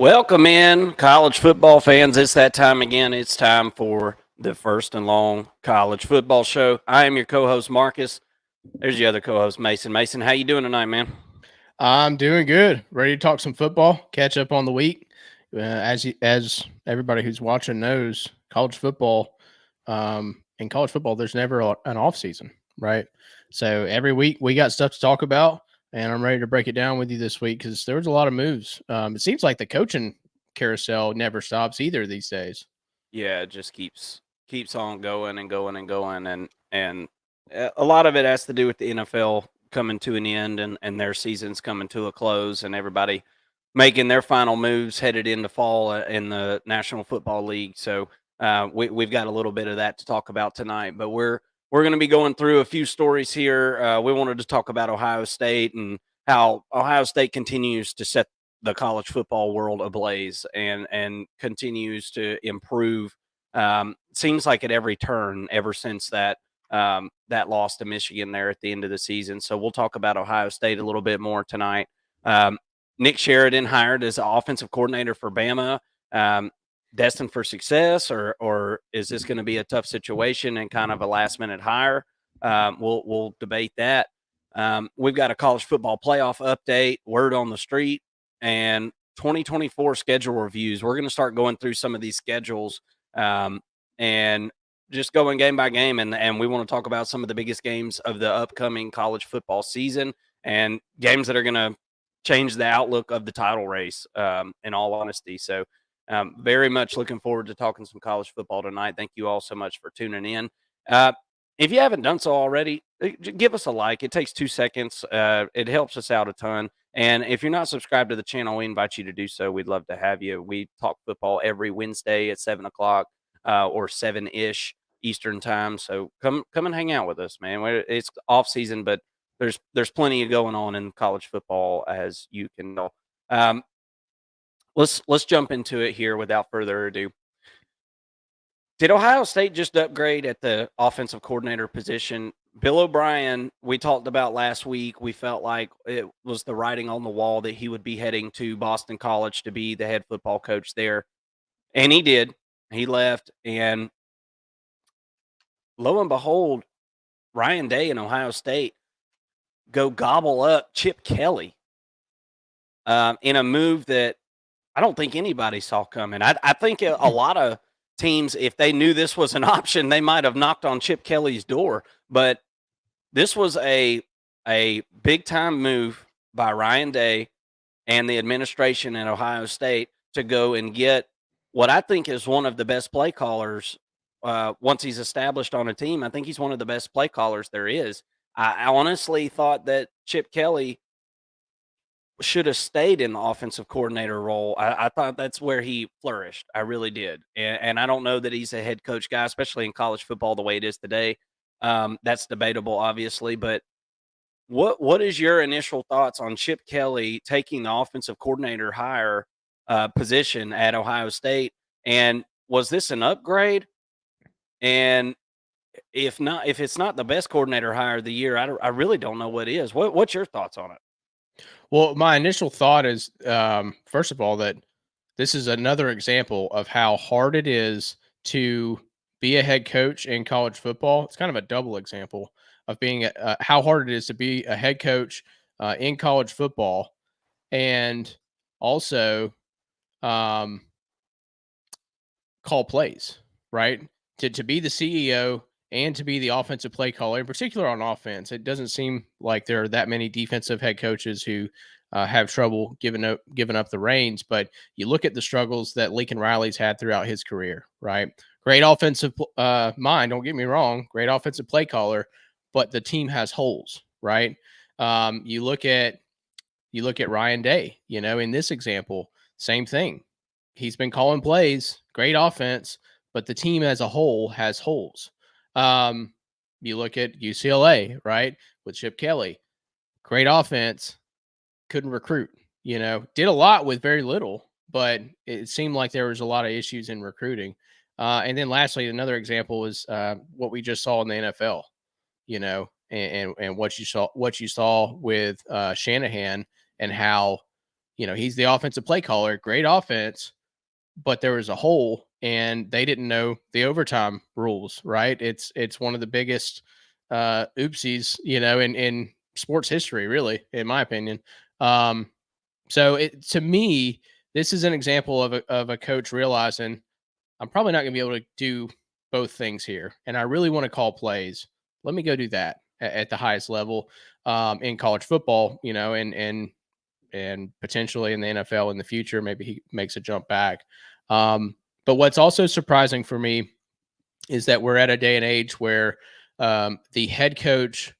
Welcome in, college football fans. It's that time again. It's time for the First and Long College Football Show. I am your co-host, Marcus. There's your other co-host, Mason. Mason, how you doing tonight, man? I'm doing good. Ready to talk some football, catch up on the week. As everybody who's watching knows, college football, in college football, there's never an off season, right? So every week we got stuff to talk about, and I'm ready to break it down with you this week because there was a lot of moves. It seems like the coaching carousel never stops either these days. Yeah, it just keeps on going and going and going, and a lot of it has to do with the NFL coming to an end and their seasons coming to a close, and everybody making their final moves headed into fall in the National Football League. So we've got a little bit of that to talk about tonight, but we're going to be going through a few stories here. We wanted to talk about Ohio State and how Ohio State continues to set the college football world ablaze and continues to improve. Seems like at every turn ever since that loss to Michigan there at the end of the season. So we'll talk about Ohio State a little bit more tonight. Nick Sheridan hired as offensive coordinator for Bama. Destined for success, or is this going to be a tough situation and kind of a last minute hire? We'll debate that. We've got a college football playoff update, word on the street, and 2024 schedule reviews. We're going to start going through some of these schedules and just going game by game. And we want to talk about some of the biggest games of the upcoming college football season and games that are going to change the outlook of the title race, in all honesty. So, very much looking forward to talking some college football tonight. Thank you all so much for tuning in. If you haven't done so already, give us a like. It takes 2 seconds. It helps us out a ton. And if you're not subscribed to the channel, we invite you to do so. We'd love to have you. We talk football every Wednesday at 7 o'clock or 7-ish Eastern time. So come and hang out with us, man. It's off season, but there's plenty going on in college football, as you can know. Let's jump into it here without further ado. Did Ohio State just upgrade at the offensive coordinator position? Bill O'Brien, we talked about last week. We felt like it was the writing on the wall that he would be heading to Boston College to be the head football coach there. And he did. He left. And lo and behold, Ryan Day and Ohio State go gobble up Chip Kelly in a move that I don't think anybody saw coming. I think a lot of teams, if they knew this was an option, they might have knocked on Chip Kelly's door. But this was a big time move by Ryan Day and the administration at Ohio State to go and get what I think is one of the best play callers. Once he's established on a team, I think he's one of the best play callers there is. I honestly thought that Chip Kelly should have stayed in the offensive coordinator role. I thought that's where he flourished. I really did. And I don't know that he's a head coach guy, especially in college football the way it is today. That's debatable, obviously. But what is your initial thoughts on Chip Kelly taking the offensive coordinator hire position at Ohio State? And was this an upgrade? And if not, if it's not the best coordinator hire of the year, I really don't know what is. What's your thoughts on it? Well, my initial thought is, first of all, that this is another example of how hard it is to be a head coach in college football. It's kind of a double example of being how hard it is to be a head coach in college football, and also um, call plays, right? To be the CEO and to be the offensive play caller, in particular on offense. It doesn't seem like there are that many defensive head coaches who have trouble giving up the reins. But you look at the struggles that Lincoln Riley's had throughout his career, right? Great offensive mind, don't get me wrong, great offensive play caller, but the team has holes, right? You look at Ryan Day, in this example, same thing. He's been calling plays, great offense, but the team as a whole has holes. You look at UCLA, right, with Chip Kelly, great offense, couldn't recruit, did a lot with very little, but it seemed like there was a lot of issues in recruiting. And then lastly, another example is what we just saw in the NFL, and what you saw with Shanahan and how he's the offensive play caller, great offense, but there was a hole and they didn't know the overtime rules, right? It's one of the biggest oopsies, in sports history, really, in my opinion. Um, so to me, this is an example of a coach realizing I'm probably not going to be able to do both things here, and I really want to call plays. Let me go do that at the highest level in college football, and potentially in the NFL in the future. Maybe he makes a jump back. But what's also surprising for me is that we're at a day and age where the head coach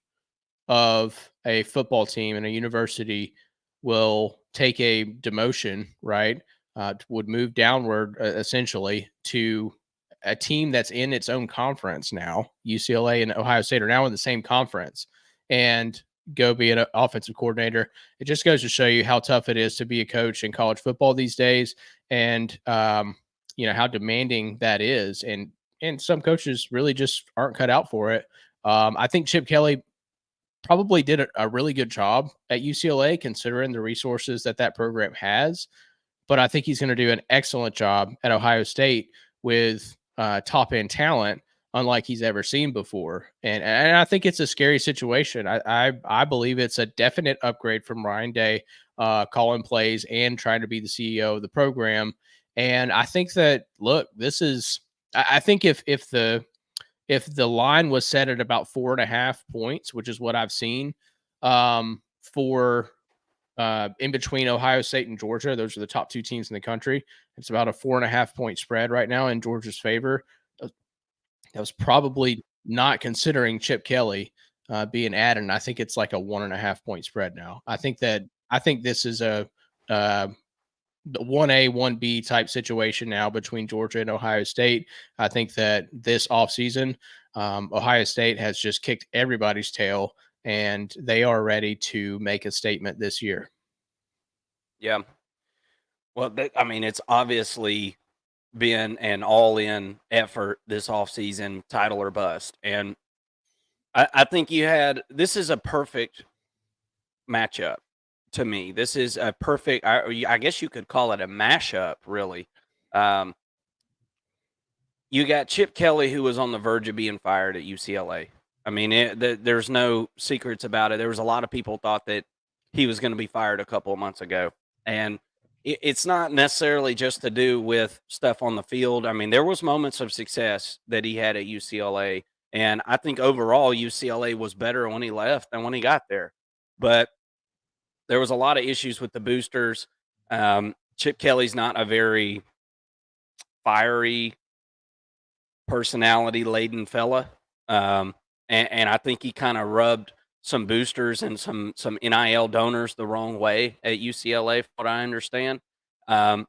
of a football team in a university will take a demotion, right? Would move downward essentially to a team that's in its own conference now. UCLA and Ohio State are now in the same conference and go be an offensive coordinator. It just goes to show you how tough it is to be a coach in college football these days, and how demanding that is. And some coaches really just aren't cut out for it. I think Chip Kelly probably did a really good job at UCLA considering the resources that program has. But I think he's going to do an excellent job at Ohio State with top end talent, unlike he's ever seen before. And I think it's a scary situation. I believe it's a definite upgrade from Ryan Day calling plays and trying to be the CEO of the program. And I think that look, this is I think if the line was set at about 4.5 points, which is what I've seen for in between Ohio State and Georgia, those are the top two teams in the country. It's about a 4.5 point spread right now in Georgia's favor. That was probably not considering Chip Kelly being added. And I think it's like a 1.5 point spread now. I think this is a the 1A, 1B type situation now between Georgia and Ohio State. I think that this offseason, Ohio State has just kicked everybody's tail, and they are ready to make a statement this year. Yeah. Well, I mean, it's obviously been an all-in effort this offseason, title or bust. And I think this is a perfect matchup to me. This is a perfect, I guess you could call it a mashup, really. Um, you got Chip Kelly, who was on the verge of being fired at UCLA. I mean, there's no secrets about it. There was a lot of people thought that he was going to be fired a couple of months ago. And it's not necessarily just to do with stuff on the field. I mean, there was moments of success that he had at UCLA. And I think overall UCLA was better when he left than when he got there. But there was a lot of issues with the boosters. Chip Kelly's not a very fiery, personality laden fella. And I think he kind of rubbed some boosters and some NIL donors the wrong way at UCLA, from what I understand. Um,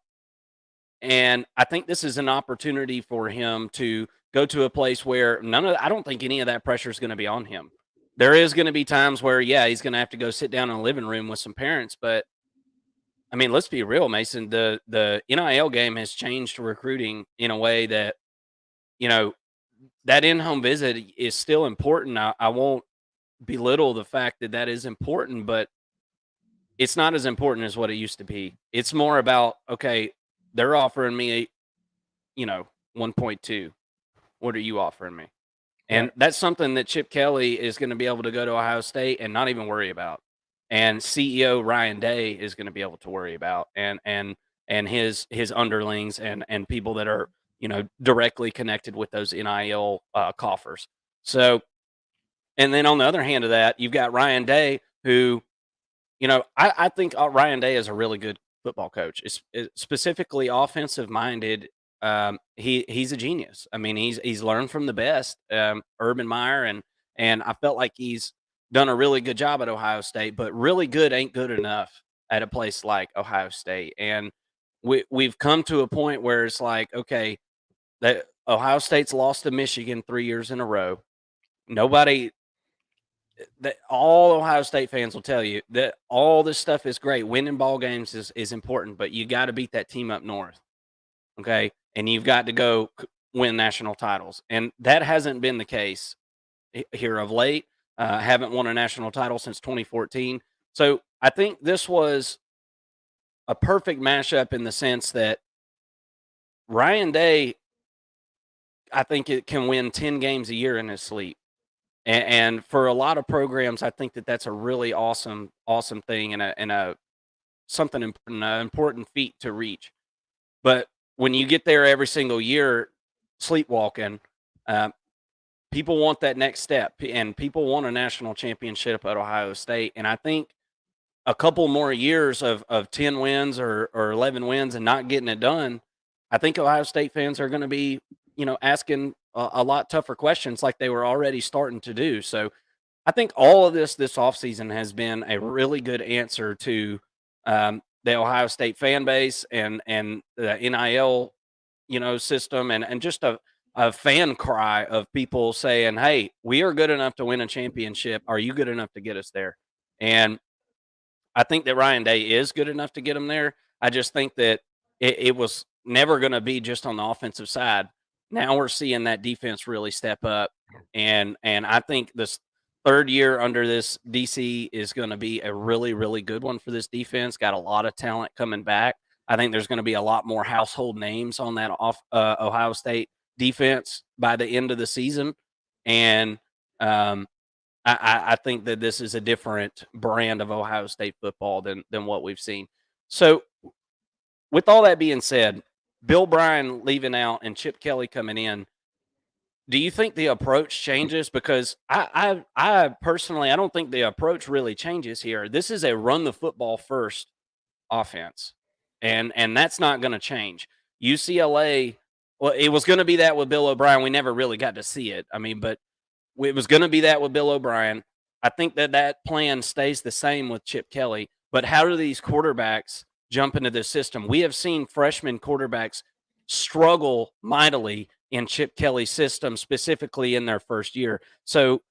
and I think this is an opportunity for him to go to a place where I don't think any of that pressure is going to be on him. There is going to be times where, yeah, he's going to have to go sit down in a living room with some parents, but I mean, let's be real, Mason. The NIL game has changed recruiting in a way that, you know, that in-home visit is still important. I won't belittle the fact that that is important, but it's not as important as what it used to be. It's more about, okay, they're offering me, 1.2. What are you offering me? And Right. that's something that Chip Kelly is going to be able to go to Ohio State and not even worry about. And CEO Ryan Day is going to be able to worry about, and his underlings and people that are directly connected with those NIL coffers. So, and then on the other hand of that, you've got Ryan Day, who I think Ryan Day is a really good football coach. It's specifically offensive minded. He's a genius. I mean, he's learned from the best, Urban Meyer, and I felt like he's done a really good job at Ohio State. But really good ain't good enough at a place like Ohio State. And we've come to a point where it's like, okay, that Ohio State's lost to Michigan 3 years in a row. Nobody that all Ohio State fans will tell you that all this stuff is great. Winning ball games is important, but you got to beat that team up north, okay? And you've got to go win national titles, and that hasn't been the case here of late. Haven't won a national title since 2014. So I think this was a perfect mashup in the sense that Ryan Day, I think it can win 10 games a year in his sleep. And for a lot of programs, I think that that's a really awesome thing and a something important, an important feat to reach. But when you get there every single year, sleepwalking, uh, people want that next step, and people want a national championship at Ohio State. And I think a couple more years of 10 wins or 11 wins and not getting it done, I think Ohio State fans are going to be, asking a lot tougher questions like they were already starting to do. So I think all of this offseason has been a really good answer to the Ohio State fan base and the NIL, system and just a fan cry of people saying, "Hey, we are good enough to win a championship. Are you good enough to get us there?" And I think that Ryan Day is good enough to get him there. I just think that it was never going to be just on the offensive side. Now we're seeing that defense really step up, and I think this third year under this DC is going to be a really good one for this defense. Got a lot of talent coming back. I think there's going to be a lot more household names on that Ohio State defense by the end of the season, and um, I think that this is a different brand of Ohio State football than what we've seen. So, with all that being said, Bill Bryan leaving out and Chip Kelly coming in, do you think the approach changes? Because I personally I don't think the approach really changes here. This is a run the football first offense, and that's not going to change. UCLA, well, it was going to be that with Bill O'Brien. We never really got to see it. I mean, but it was going to be that with Bill O'Brien. I think that plan stays the same with Chip Kelly. But how do these quarterbacks jump into this system? We have seen freshman quarterbacks struggle mightily in Chip Kelly's system, specifically in their first year. So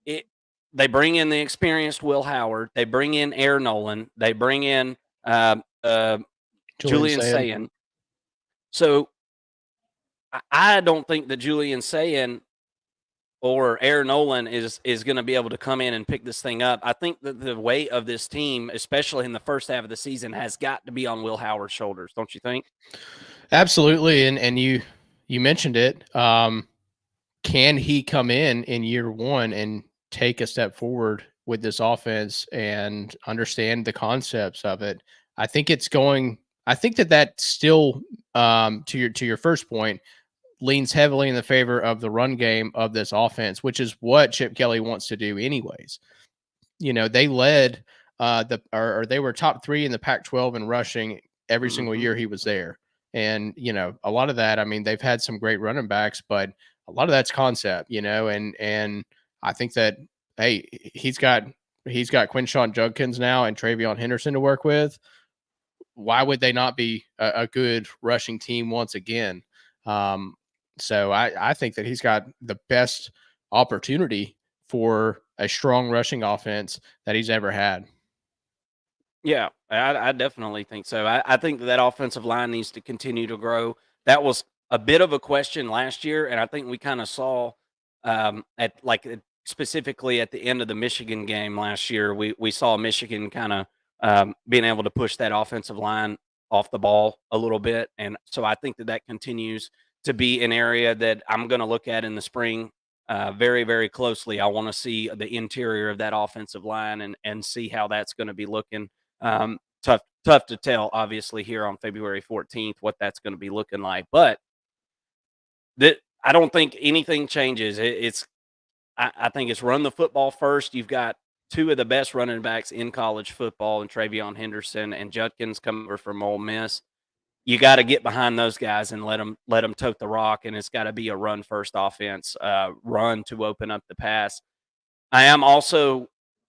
it they bring in the experienced Will Howard, they bring in Air Nolan, they bring in uh, uh, Julian Sayin. Sayin. So I don't think that Julian Sayin or Air Nolan is going to be able to come in and pick this thing up. I think that the weight of this team, especially in the first half of the season, has got to be on Will Howard's shoulders. Don't you think? Absolutely, and you mentioned it. Can he come in year one and take a step forward with this offense and understand the concepts of it? I think it's going. I think that still, to your first point, leans heavily in the favor of the run game of this offense, which is what Chip Kelly wants to do, anyways. They led or they were top 3 in the Pac-12 in rushing every single year he was there. And a lot of that, I mean, they've had some great running backs, but a lot of that's concept, and I think that, hey, he's got Quinshawn Judkins now and Travion Henderson to work with. Why would they not be a good rushing team once again? So I think that he's got the best opportunity for a strong rushing offense that he's ever had. Yeah, I definitely think so. I think that offensive line needs to continue to grow. That was a bit of a question last year, and I think we kind of saw specifically at the end of the Michigan game last year, we saw Michigan kind of being able to push that offensive line off the ball a little bit, and so I think that continues to be an area that I'm going to look at in the spring very closely. I want to see the interior of that offensive line and see how that's going to be looking. Tough to tell, obviously, here on February 14th what that's going to be looking like. But that I don't think anything changes. I think it's run the football first. You've got two of the best running backs in college football, and Travion Henderson and Judkins come over from Ole Miss. You got to get behind those guys and let them tote the rock, and it's got to be a run first offense, run to open up the pass. I am also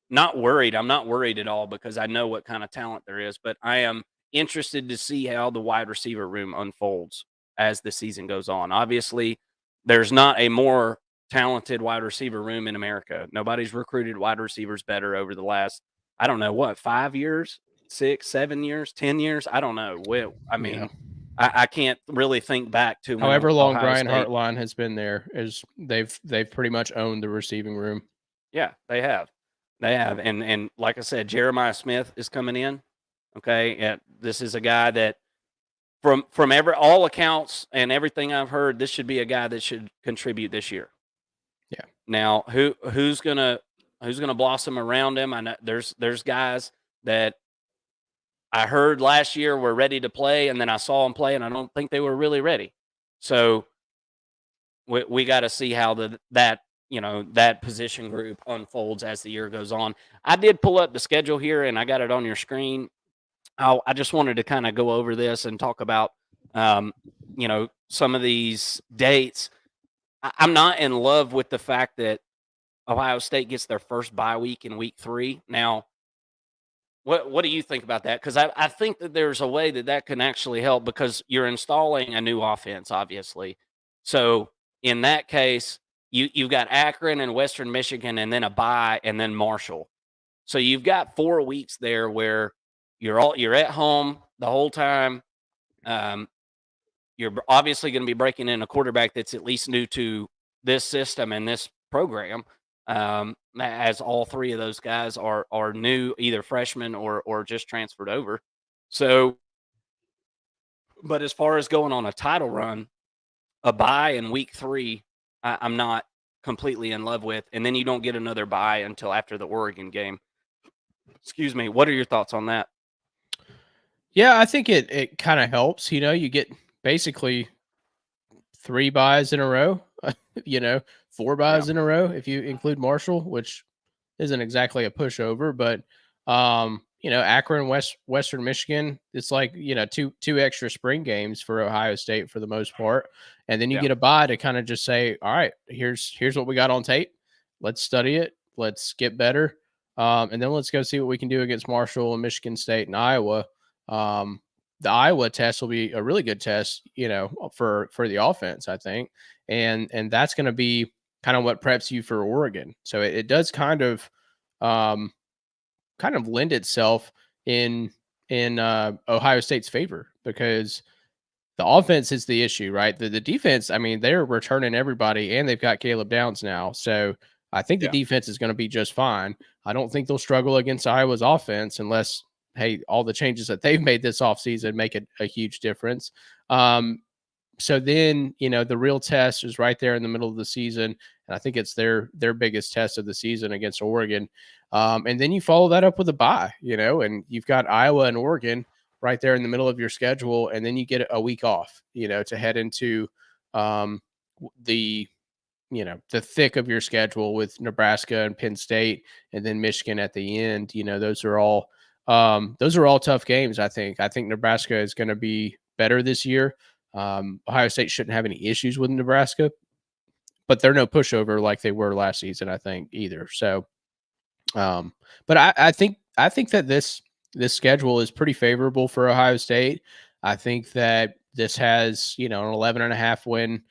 not worried. I'm not worried at all because I know what kind of talent there is, but I am interested to see how the wide receiver room unfolds as the season goes on. Obviously, there's not a more talented wide receiver room in America. Nobody's recruited wide receivers better over the last, I don't know, what, 5 years, 6, 7 years, 10 years? I don't know. Well, I Yeah. mean, I can't really think back to when However long Ohio Brian State. Hartline has been there, is they've pretty much owned the receiving room. Yeah, they have. They have. And like I said, Jeremiah Smith is coming in. Okay, this is a guy that from all accounts and everything I've heard, this should be a guy that should contribute this year. Yeah. Now, who's gonna blossom around him? I know there's guys that I heard last year were ready to play, and then I saw them play, and I don't think they were really ready. So we got to see how that position group unfolds as the year goes on. I did pull up the schedule here, and I got it on your screen. I just wanted to kind of go over this and talk about some of these dates. I'm not in love with the fact that Ohio State gets their first bye week in week 3. Now, what do you think about that? Because I think that there's a way that can actually help because you're installing a new offense, obviously. So in that case, you've got Akron and Western Michigan, and then a bye, and then Marshall. So you've got 4 weeks there where you're at home the whole time. You're obviously going to be breaking in a quarterback that's at least new to this system and this program. As all 3 of those guys are new, either freshmen or just transferred over. So, but as far as going on a title run, a bye in week 3, I'm not completely in love with, and then you don't get another bye until after the Oregon game. Excuse me. What are your thoughts on that? Yeah, I think it kind of helps. You get basically 3 buys in a row, 4 Yeah. buys in a row if you include Marshall, which isn't exactly a pushover, but Akron, Western Michigan, it's like, two extra spring games for Ohio State for the most part. And then you Yeah. get a bye to kind of just say, all right, here's what we got on tape. Let's study it. Let's get better. And then let's go see what we can do against Marshall and Michigan State and Iowa. The Iowa test will be a really good test, for the offense, I think. And that's going to be kind of what preps you for Oregon. So it does kind of lend itself in Ohio State's favor because the offense is the issue, right? The defense, I mean, they're returning everybody and they've got Caleb Downs now. So I think the Yeah. defense is going to be just fine. I don't think they'll struggle against Iowa's offense unless, hey, all the changes that they've made this offseason make a huge difference. So then, the real test is right there in the middle of the season. And I think it's their biggest test of the season against Oregon. And then you follow that up with a bye, and you've got Iowa and Oregon right there in the middle of your schedule. And then you get a week off, to head into the the thick of your schedule with Nebraska and Penn State and then Michigan at the end. Those are all tough games. I think Nebraska is going to be better this year. Ohio State shouldn't have any issues with Nebraska, but they're no pushover like they were last season, I think, either. So, but I think that this schedule is pretty favorable for Ohio State. I think that this has, an 11.5 win,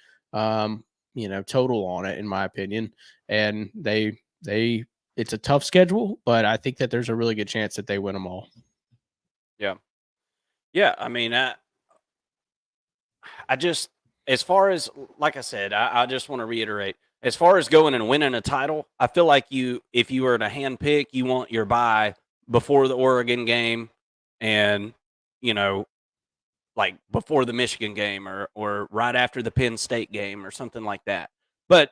total on it, in my opinion. And it's a tough schedule, but I think that there's a really good chance that they win them all. Yeah. Yeah. I mean, I just, as far as, like I said, I just want to reiterate, as far as going and winning a title, I feel like if you were to hand pick, you want your bye before the Oregon game and, like before the Michigan game or right after the Penn State game or something like that. But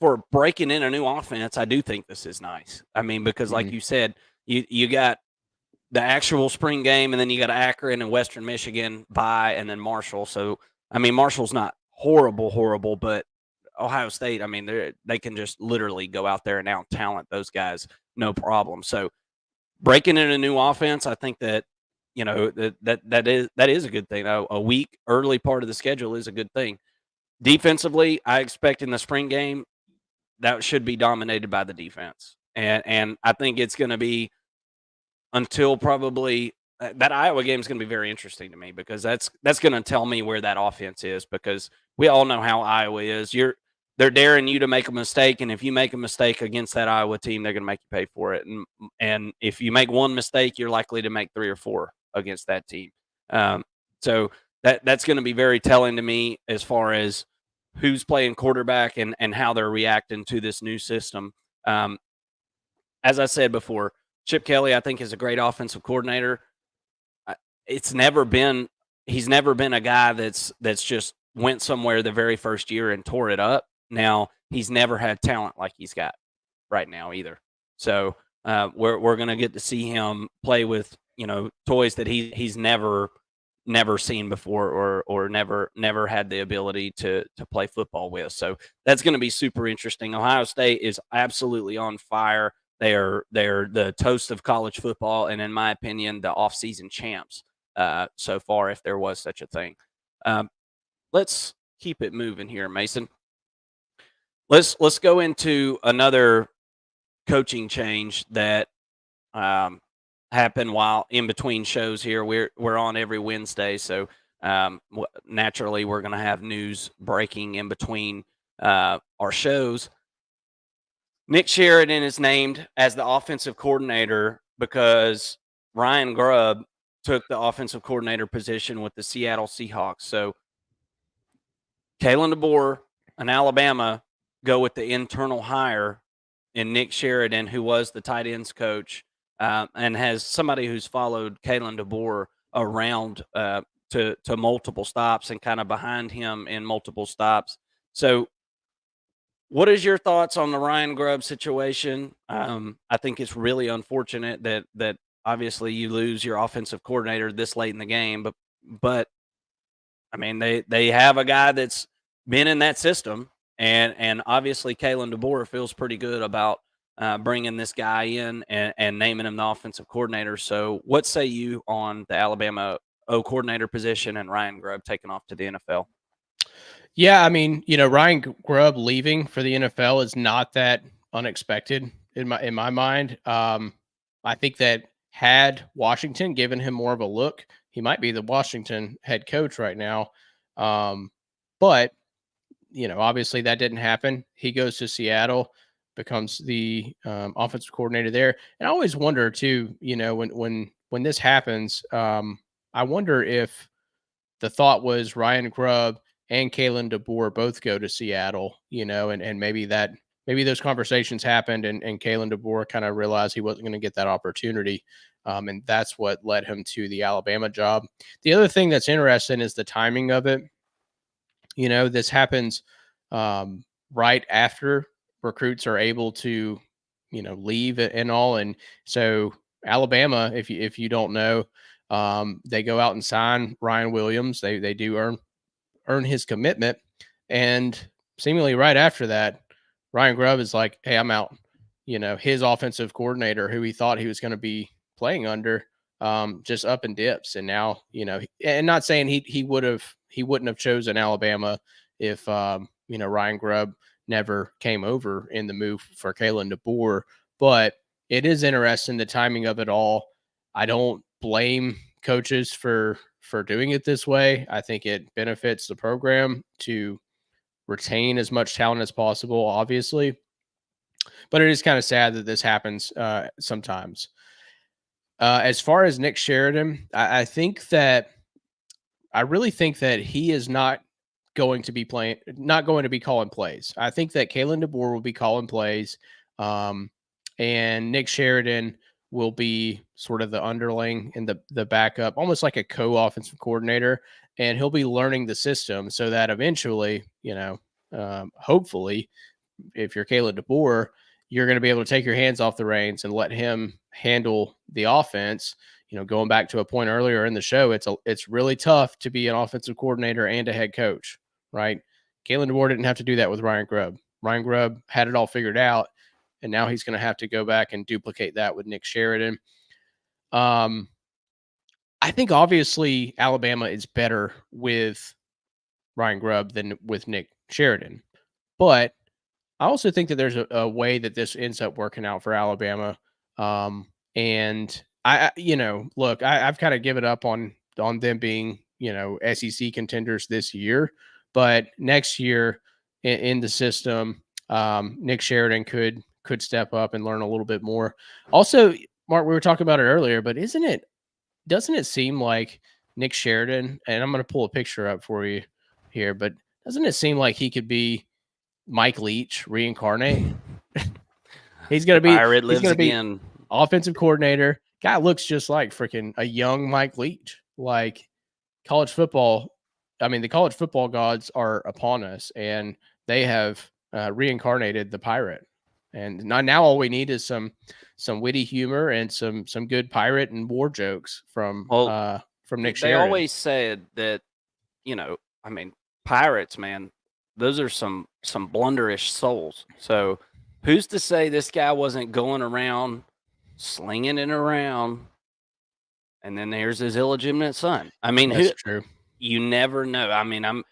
for breaking in a new offense, I do think this is nice. I mean, because like you said, you got the actual spring game, and then you got Akron and Western Michigan bye, and then Marshall. So, I mean, Marshall's not horrible, but Ohio State, I mean, they can just literally go out there and out talent those guys, no problem. So, breaking in a new offense, I think that that is a good thing. A week early part of the schedule is a good thing. Defensively, I expect in the spring game that should be dominated by the defense, and I think it's going to be until probably that Iowa game is going to be very interesting to me because that's going to tell me where that offense is because we all know how Iowa is. They're daring you to make a mistake, and if you make a mistake against that Iowa team, they're going to make you pay for it. And if you make one mistake, you're likely to make 3 or 4 against that team. So that's going to be very telling to me as far as who's playing quarterback and how they're reacting to this new system. As I said before, Chip Kelly, I think, is a great offensive coordinator. It's never been he's never been a guy that's just went somewhere the very first year and tore it up. Now he's never had talent like he's got right now either. So we're gonna get to see him play with toys that he's never seen before or never had the ability to play football with. So that's going to be super interesting. Ohio State is absolutely on fire. They're the toast of college football, and in my opinion, the offseason champs so far, if there was such a thing. Let's keep it moving here, Mason. Let's go into another coaching change that happened while in between shows here. We're on every Wednesday, so naturally we're going to have news breaking in between our shows. Nick Sheridan is named as the offensive coordinator because Ryan Grubb took the offensive coordinator position with the Seattle Seahawks. So Kalen DeBoer and Alabama go with the internal hire in Nick Sheridan, who was the tight ends coach and has somebody who's followed Kalen DeBoer around to multiple stops and kind of behind him in multiple stops. So what is your thoughts on the Ryan Grubb situation? I think it's really unfortunate that obviously you lose your offensive coordinator this late in the game, but I mean they have a guy that's been in that system, and obviously Kalen DeBoer feels pretty good about bringing this guy in and naming him the offensive coordinator. So, what say you on the Alabama O coordinator position and Ryan Grubb taking off to the NFL? Yeah, I mean, Ryan Grubb leaving for the NFL is not that unexpected in my mind. I think that had Washington given him more of a look, he might be the Washington head coach right now. But obviously that didn't happen. He goes to Seattle, becomes the offensive coordinator there. And I always wonder too, when this happens, I wonder if the thought was Ryan Grubb and Kalen DeBoer both go to Seattle, and maybe those conversations happened and Kalen DeBoer kind of realized he wasn't going to get that opportunity. And that's what led him to the Alabama job. The other thing that's interesting is the timing of it. This happens right after recruits are able to, leave and all. And so Alabama, if you don't know, they go out and sign Ryan Williams. They do earn his commitment, and seemingly right after that, Ryan Grubb is like, "Hey, I'm out." His offensive coordinator, who he thought he was going to be playing under, just up and dips, and now and not saying he wouldn't have chosen Alabama if Ryan Grubb never came over in the move for Kalen DeBoer, but it is interesting the timing of it all. I don't blame coaches for doing it this way. I think it benefits the program to retain as much talent as possible, obviously. But it is kind of sad that this happens sometimes. As far as Nick Sheridan, I really think that he is not going to be calling plays. I think that Kalen DeBoer will be calling plays, and Nick Sheridan will be sort of the underling and the backup, almost like a co-offensive coordinator, and he'll be learning the system so that eventually, hopefully, if you're Kalen DeBoer, you're going to be able to take your hands off the reins and let him handle the offense. Going back to a point earlier in the show, it's really tough to be an offensive coordinator and a head coach, right? Kalen DeBoer didn't have to do that with Ryan Grubb. Ryan Grubb had it all figured out, and now he's going to have to go back and duplicate that with Nick Sheridan. I think obviously Alabama is better with Ryan Grubb than with Nick Sheridan, but I also think that there's a way that this ends up working out for Alabama. And look, I've kind of given up on them being, SEC contenders this year, but next year in the system, Nick Sheridan could step up and learn a little bit more. Also, Mark, we were talking about it earlier, but doesn't it seem like Nick Sheridan, and I'm going to pull a picture up for you here, but doesn't it seem like he could be Mike Leach reincarnate? He's gonna be Lives again. offensive coordinator. Guy looks just like freaking a young Mike Leach. Like college football, I mean, the college football gods are upon us, and they have reincarnated the pirate. And now all we need is some witty humor and some good pirate and war jokes from Well, Nick they Sheridan. always said that, I mean, pirates, man, those are some blunderish souls. So who's to say this guy wasn't going around slinging it around, and then there's his illegitimate son? I mean, That's true. you never know. I mean, I'm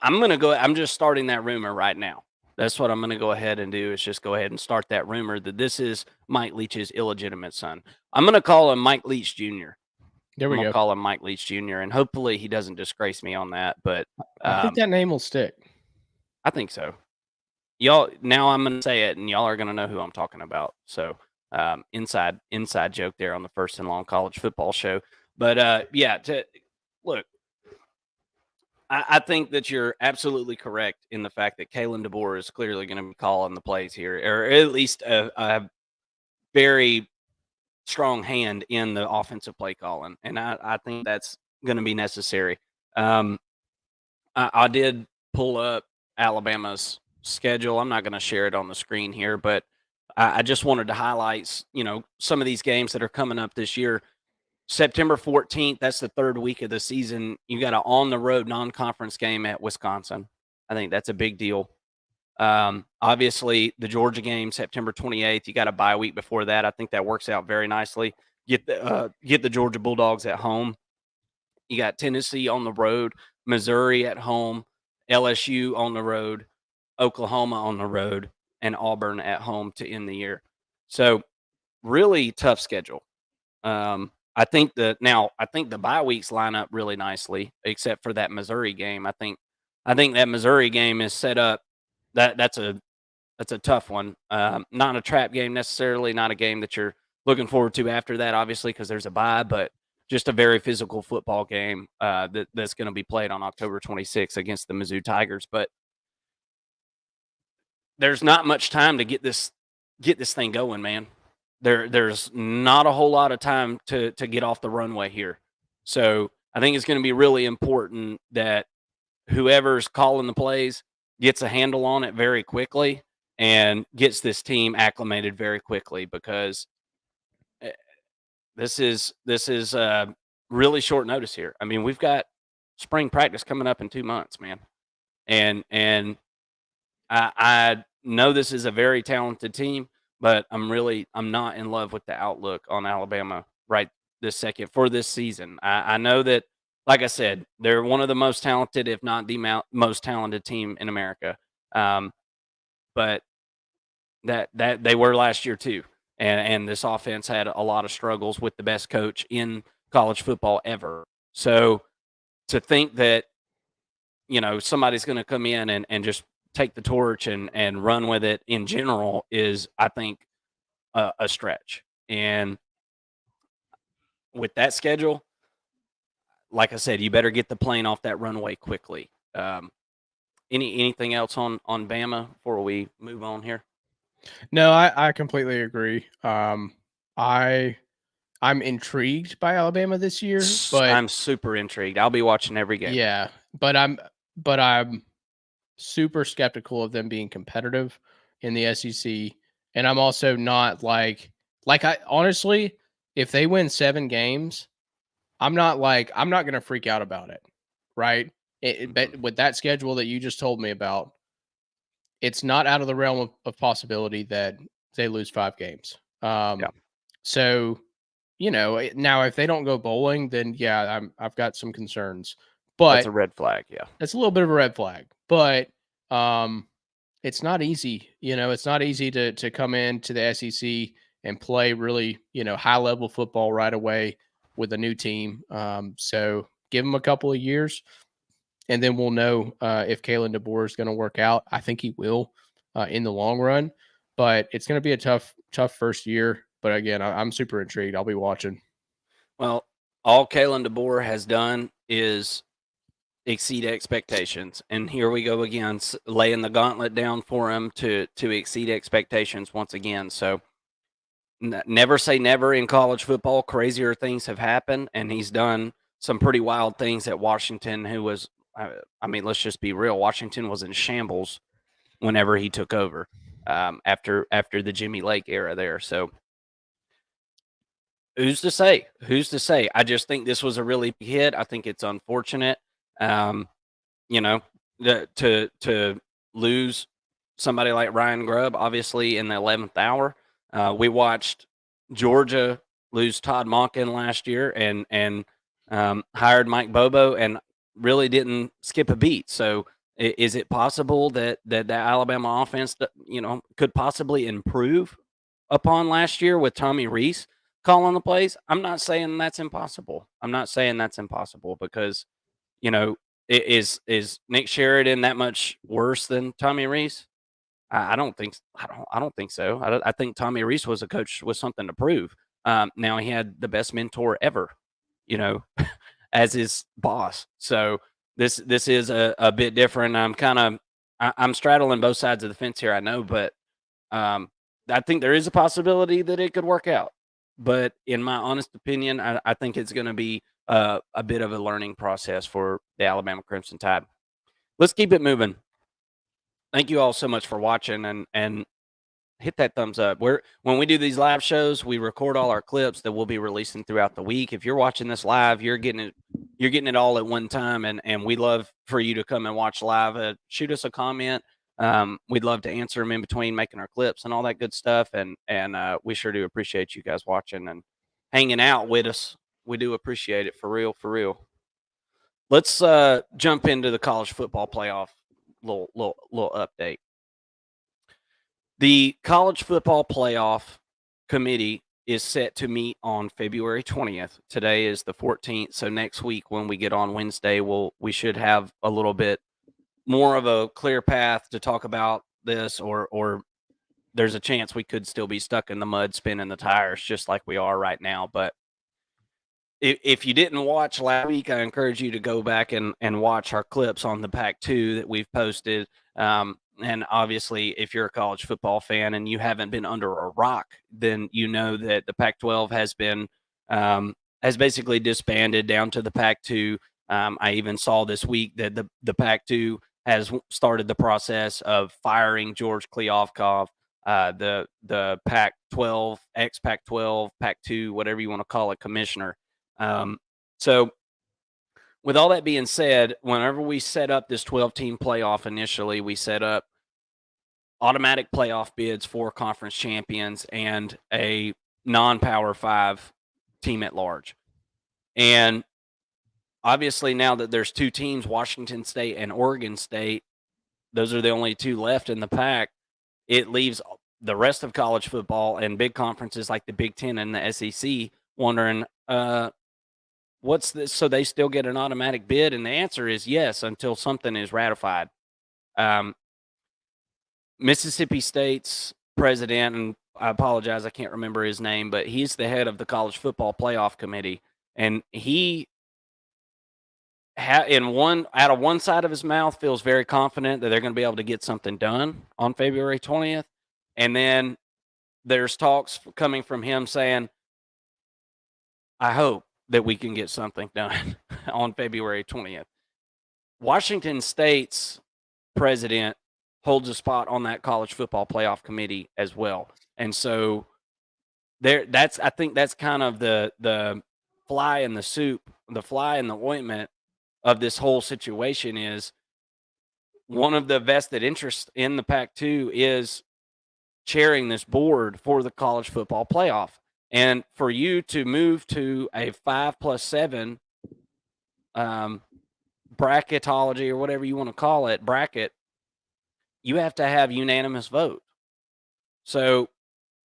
gonna go. I'm just starting that rumor right now. That's what I'm gonna go ahead and do. Is just go ahead and start that rumor that this is Mike Leach's illegitimate son. I'm gonna call him Mike Leach Jr. There I'm we gonna go. call him Mike Leach Jr. and hopefully he doesn't disgrace me on that. But I think that name will stick. I think so. Y'all, now I'm gonna say it, and y'all are gonna know who I'm talking about. So inside joke there on the First and Long College Football Show. But yeah, look, I think that you're absolutely correct in the fact that Kalen DeBoer is clearly going to be calling the plays here, or at least a very strong hand in the offensive play calling, and I think that's going to be necessary. I did pull up Alabama's schedule. I'm not going to share it on the screen here, but I just wanted to highlight, some of these games that are coming up this year. September 14th, that's the third week of the season. You got an on-the-road non-conference game at Wisconsin. I think that's a big deal. Obviously, the Georgia game, September 28th, you got a bye week before that. I think that works out very nicely. Get the Georgia Bulldogs at home. You got Tennessee on the road, Missouri at home, LSU on the road, Oklahoma on the road, and Auburn at home to end the year. So really tough schedule. I think the bye weeks line up really nicely, except for that Missouri game. I think that Missouri game is set up. That's a tough one. Not a trap game necessarily. Not a game that you're looking forward to after that, obviously, because there's a bye. But just a very physical football game that's going to be played on October 26th against the Mizzou Tigers. But there's not much time to get this thing going, man. There's not a whole lot of time to get off the runway here. So I think it's going to be really important that whoever's calling the plays gets a handle on it very quickly and gets this team acclimated very quickly, because this is really short notice here. I mean, we've got spring practice coming up in 2 months, man. And I know this is a very talented team, but I'm not in love with the outlook on Alabama right this second for this season. I know that, like I said, they're one of the most talented, if not the most talented team in America. But that they were last year too, and this offense had a lot of struggles with the best coach in college football ever. So to think that somebody's going to come in and just take the torch and run with it in general is, I think, a stretch. And with that schedule, like I said, you better get the plane off that runway quickly. Anything else on Bama before we move on here? No, I completely agree. I'm intrigued by Alabama this year, but I'm super intrigued. I'll be watching every game. yeah, but I'm super skeptical of them being competitive in the SEC, and I'm also not like I honestly, if they win 7 games, I'm not going to freak out about it, right? But with that schedule that you just told me about, it's not out of the realm of possibility that they lose 5 games. Yeah. So now if they don't go bowling, then yeah, I've got some concerns. But That's a red flag. Yeah. that's a little bit of a red flag. But it's not easy. It's not easy to come into the SEC and play really, high level football right away with a new team. So give them a couple of years, and then we'll know if Kalen DeBoer is going to work out. I think he will in the long run, but it's going to be a tough first year. But again, I'm super intrigued. I'll be watching. Well, all Kalen DeBoer has done is exceed expectations, and here we go again, laying the gauntlet down for him to exceed expectations once again. So never say never in college football. Crazier things have happened, and he's done some pretty wild things at Washington. Who was, I mean, let's just be real. Washington was in shambles whenever he took over after the Jimmy Lake era there. So who's to say? Who's to say? I just think this was a really big hit. I think it's unfortunate. Um, you know, to lose somebody like Ryan Grubb, obviously in the 11th hour. We watched Georgia lose Todd Monken last year and hired Mike Bobo and really didn't skip a beat. So is it possible that the Alabama offense, could possibly improve upon last year with Tommy Rees calling the plays? I'm not saying that's impossible. I'm not saying that's impossible because you know, is Nick Sheridan that much worse than Tommy Rees? I don't think I don't think so. I think Tommy Rees was a coach with something to prove. Now he had the best mentor ever, you know, as his boss. So this is a bit different. I'm straddling both sides of the fence here. I know, but I think there is a possibility that it could work out. But in my honest opinion, I think it's going to be a bit of a learning process for the Alabama Crimson Tide. Let's keep it moving. Thank you all so much for watching and hit that thumbs up. When we do these live shows, we record all our clips that we'll be releasing throughout the week. If you're watching this live, you're getting it all at one time, and we love for you to come and watch live. Shoot us a comment. We'd love to answer them in between making our clips and all that good stuff. And we sure do appreciate you guys watching and hanging out with us. We do appreciate it for real, for real. Let's jump into the college football playoff little update. The college football playoff committee is set to meet on February 20th. Today is the 14th, so next week when we get on Wednesday, we should have a little bit more of a clear path to talk about this, or there's a chance we could still be stuck in the mud spinning the tires just like we are right now. But if you didn't watch last week, I encourage you to go back and watch our clips on the Pac-2 that we've posted. And obviously, if you're a college football fan and you haven't been under a rock, then you know that the Pac-12 has basically disbanded down to the Pac-2. I even saw this week that the Pac-2 has started the process of firing George Kliavkoff, the Pac-12, ex-Pac-12, Pac-2, whatever you want to call it, commissioner. So with all that being said, whenever we set up this 12-team playoff initially, we set up automatic playoff bids for conference champions and a non-Power 5 team at large. And obviously now that there's two teams, Washington State and Oregon State, those are the only two left in the pack. It leaves the rest of college football and big conferences like the Big Ten and the SEC wondering, what's this? So they still get an automatic bid? And the answer is yes, until something is ratified. Mississippi State's president, and I apologize, I can't remember his name, but he's the head of the college football playoff committee. And he, out of one side of his mouth, feels very confident that they're going to be able to get something done on February 20th. And then there's talks coming from him saying, I hope that we can get something done on February 20th. Washington State's president holds a spot on that college football playoff committee as well. And so I think that's kind of the fly in the soup, the fly in the ointment of this whole situation is one of the vested interests in the Pac-2 is chairing this board for the college football playoff. And for you to move to a 5+7 bracketology or whatever you want to call it, bracket, you have to have unanimous vote. So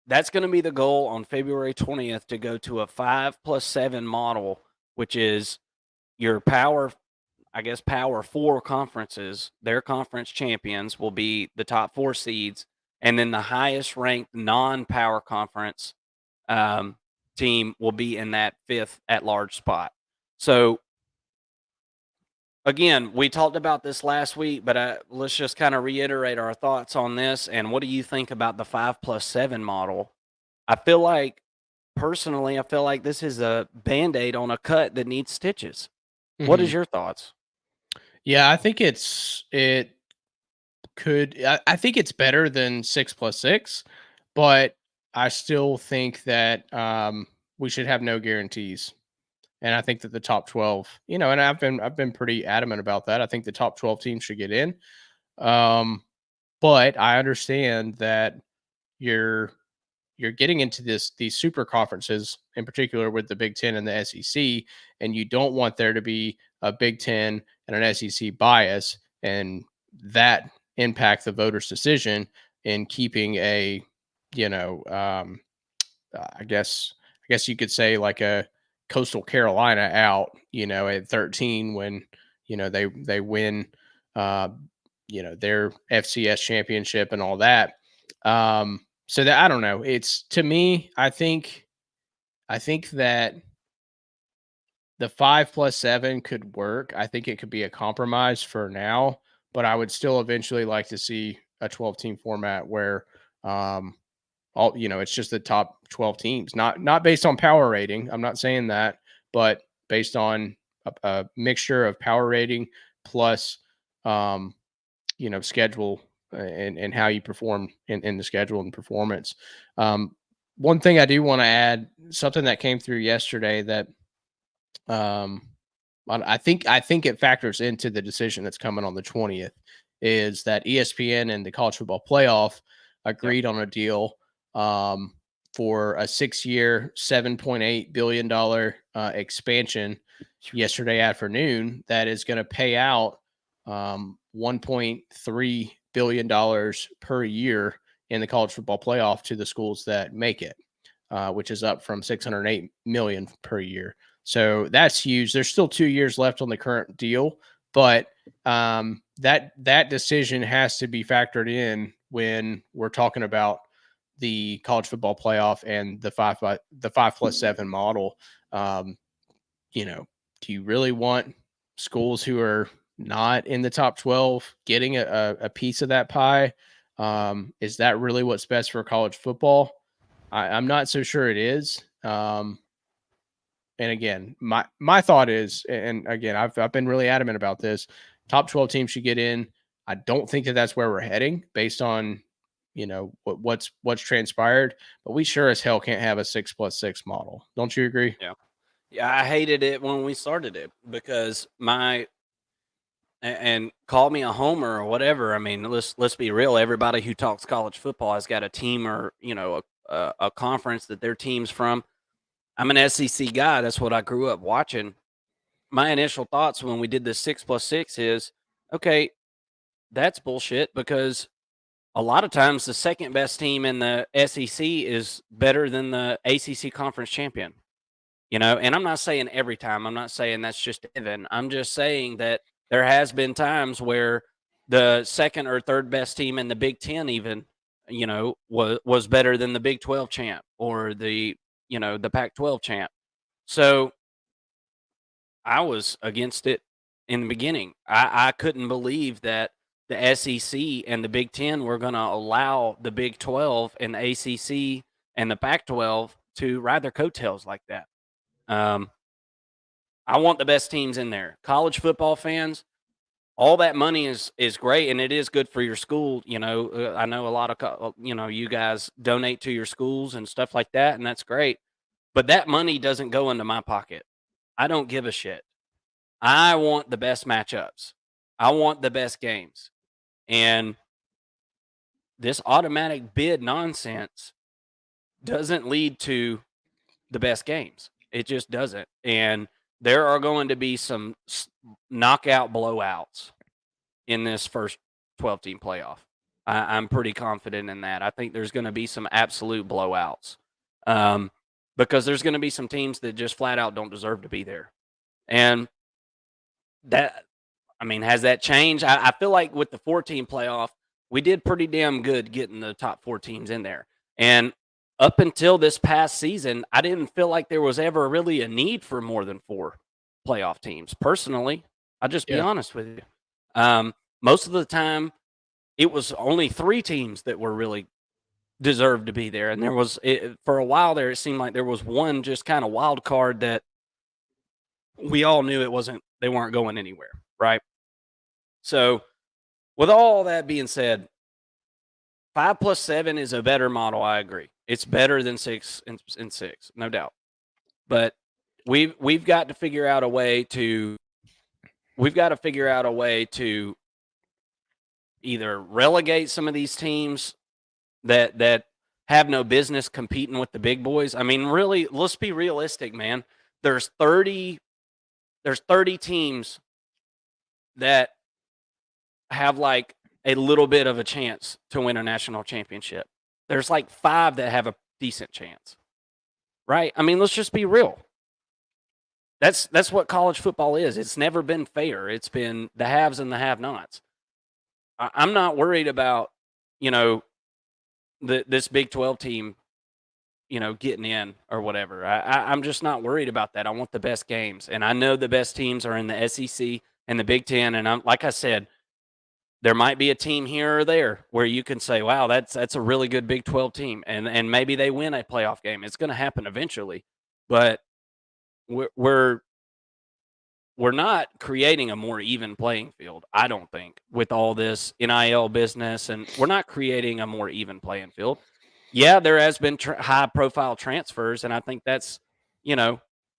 that's going to be the goal on February 20th, to go to a 5+7 model, which is your power 4 conferences, their conference champions will be the top 4 seeds. And then the highest ranked non-power conference team will be in that 5th at-large spot. So, again, we talked about this last week, but let's just kind of reiterate our thoughts on this. And what do you think about the 5+7 model? I feel like personally, I feel like this is a Band-Aid on a cut that needs stitches. What is Mhm. your thoughts? Yeah, I think I think it's better than 6+6, but I still think that we should have no guarantees. And I think that the top 12, and I've been pretty adamant about that. I think the top 12 teams should get in. Um, but I understand that you're you're getting into these super conferences, in particular with the Big Ten and the SEC, and you don't want there to be a Big Ten and an SEC bias, and that impact the voters' decision in keeping a, you know, I guess you could say like a Coastal Carolina out, at 13 when they win, uh, their FCS championship and all that. So that I don't know. It's to me, I think that the 5+7 could work. I think it could be a compromise for now, but I would still eventually like to see a 12-team format where um it's just the top 12 teams, not based on power rating. I'm not saying that, but based on a mixture of power rating plus um schedule, and how you perform in the schedule and performance. um One thing I do want to add, something that came through yesterday that um I think it factors into the decision that's coming on the 20th, is that ESPN and the college football playoff Yep. agreed on a deal um, for a 6-year, $7.8 billion expansion yesterday afternoon that is going to pay out $1.3 billion per year in the college football playoff to the schools that make it, which is up from 608 million per year. So that's huge. There's still 2 years left on the current deal, but that decision has to be factored in when we're talking about the college football playoff and the 5+7 model. Um, do you really want schools who are not in the top 12 getting a piece of that pie? Is that really what's best for college football? I'm not so sure it is. And again, my thought is, and again, I've been really adamant about this. Top 12 teams should get in. I don't think that that's where we're heading based on what's transpired. But we sure as hell can't have a 6+6 model. Don't you agree? Yeah. Yeah, I hated it when we started it because and call me a homer or whatever. I mean, let's be real. Everybody who talks college football has got a team or a conference that their team's from. I'm an SEC guy. That's what I grew up watching. My initial thoughts when we did this 6+6 is, okay, that's bullshit because a lot of times the second best team in the SEC is better than the ACC conference champion. And I'm not saying every time. I'm not saying that's just Evan. I'm just saying that there has been times where the second or third best team in the Big Ten even, was better than the Big 12 champ or the Pac-12 champ. So I was against it in the beginning. I couldn't believe that the SEC and the Big Ten were going to allow the Big 12 and the ACC and the Pac-12 to ride their coattails like that. Um, I want the best teams in there. College football fans, all that money is great, and it is good for your school. I know a lot of you guys donate to your schools and stuff like that, and that's great. But that money doesn't go into my pocket. I don't give a shit. I want the best matchups. I want the best games, and this automatic bid nonsense doesn't lead to the best games. It just doesn't. And there are going to be some knockout blowouts in this first 12 team playoff. I'm pretty confident in that. I think there's going to be some absolute blowouts because there's going to be some teams that just flat out don't deserve to be there. And that, I mean, has that changed? I feel like with the 14 playoff, we did pretty damn good getting the top 4 teams in there. And up until this past season, I didn't feel like there was ever really a need for more than 4 playoff teams. Personally, I'll just be Yeah. honest with you. Most of the time, it was only 3 teams that were really deserved to be there. And there was for a while there, it seemed like there was one just kind of wild card that we all knew they weren't going anywhere, right? So with all that being said, 5+7 is a better model. I agree. It's better than 6 and 6, no doubt. But we've got to figure out a way to either relegate some of these teams that have no business competing with the big boys. I mean, really, let's be realistic, man. There's 30 teams that have like a little bit of a chance to win a national championship. There's like 5 that have a decent chance. Right? I mean, let's just be real. That's what college football is. It's never been fair. It's been the haves and the have-nots. I'm not worried about, you know, this Big 12 team, getting in or whatever. I'm just not worried about that. I want the best games, and I know the best teams are in the SEC and the Big 10. And I'm like I said, there might be a team here or there where you can say, "Wow, that's a really good Big 12 team," and maybe they win a playoff game. It's going to happen eventually, but we're not creating a more even playing field, I don't think, with all this NIL business, and we're not creating a more even playing field. Yeah, there has been high-profile transfers, and I think that's,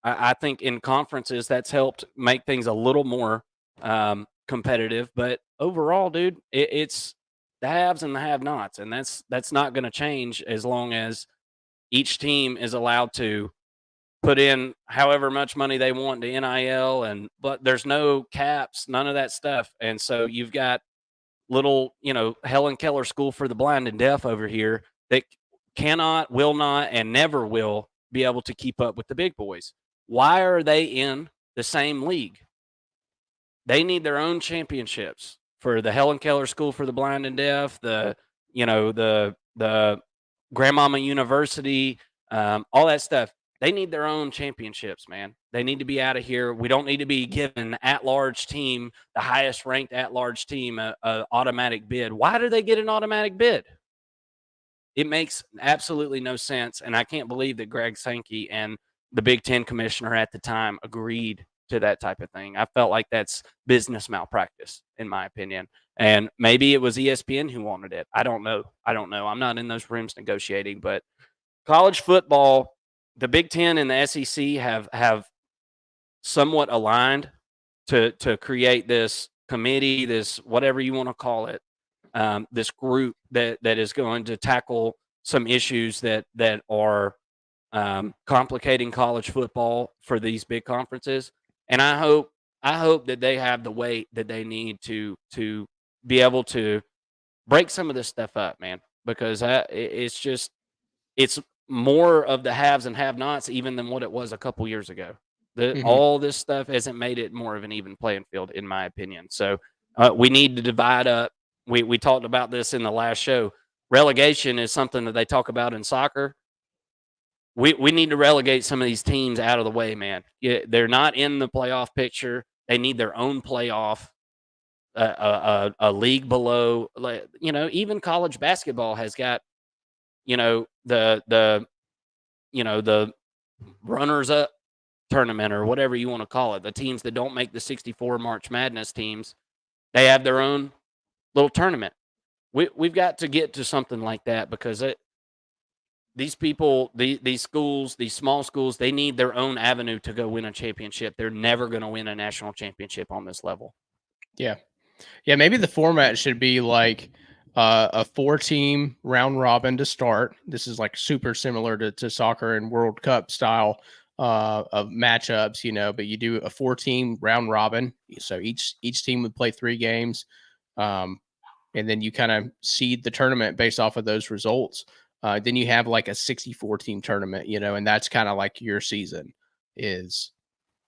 I think in conferences that's helped make things a little more competitive. But overall, dude, it's the haves and the have-nots, and that's not going to change as long as each team is allowed to put in however much money they want to NIL, but there's no caps, none of that stuff. And so you've got little, Helen Keller School for the Blind and Deaf over here that cannot, will not, and never will be able to keep up with the big boys. Why are they in the same league? They need their own championships for the Helen Keller School for the Blind and Deaf, the Grandmama University, all that stuff. They need their own championships, man. They need to be out of here. We don't need to be giving at-large team, the highest ranked at-large team, a automatic bid. Why do they get an automatic bid? It makes absolutely no sense, and I can't believe that Greg Sankey and the Big Ten commissioner at the time agreed to that type of thing. I felt like that's business malpractice, in my opinion. And maybe it was ESPN who wanted it. I don't know. I'm not in those rooms negotiating, but college football, the Big Ten and the SEC have somewhat aligned to create this committee, this whatever you want to call it, this group that is going to tackle some issues that are complicating college football for these big conferences. And I hope that they have the weight that they need to be able to break some of this stuff up, man, because it's more of the haves and have-nots even than what it was a couple years ago. All this stuff hasn't made it more of an even playing field, in my opinion. So we need to divide up. We talked about this in the last show. Relegation is something that they talk about in soccer. We need to relegate some of these teams out of the way, man. They're not in the playoff picture. They need their own playoff, a league below. Even college basketball has got, the runners up tournament or whatever you want to call it. The teams that don't make the 64 March Madness teams, they have their own little tournament. We've got to get to something like that because these people, these schools, these small schools, they need their own avenue to go win a championship. They're never going to win a national championship on this level. Yeah. Yeah, maybe the format should be like a 4-team round robin to start. This is like super similar to soccer and World Cup style of matchups, but you do a 4-team round robin. So each team would play 3 games. And then you kind of seed the tournament based off of those results. Then you have like a 64-team tournament, and that's kind of like your season is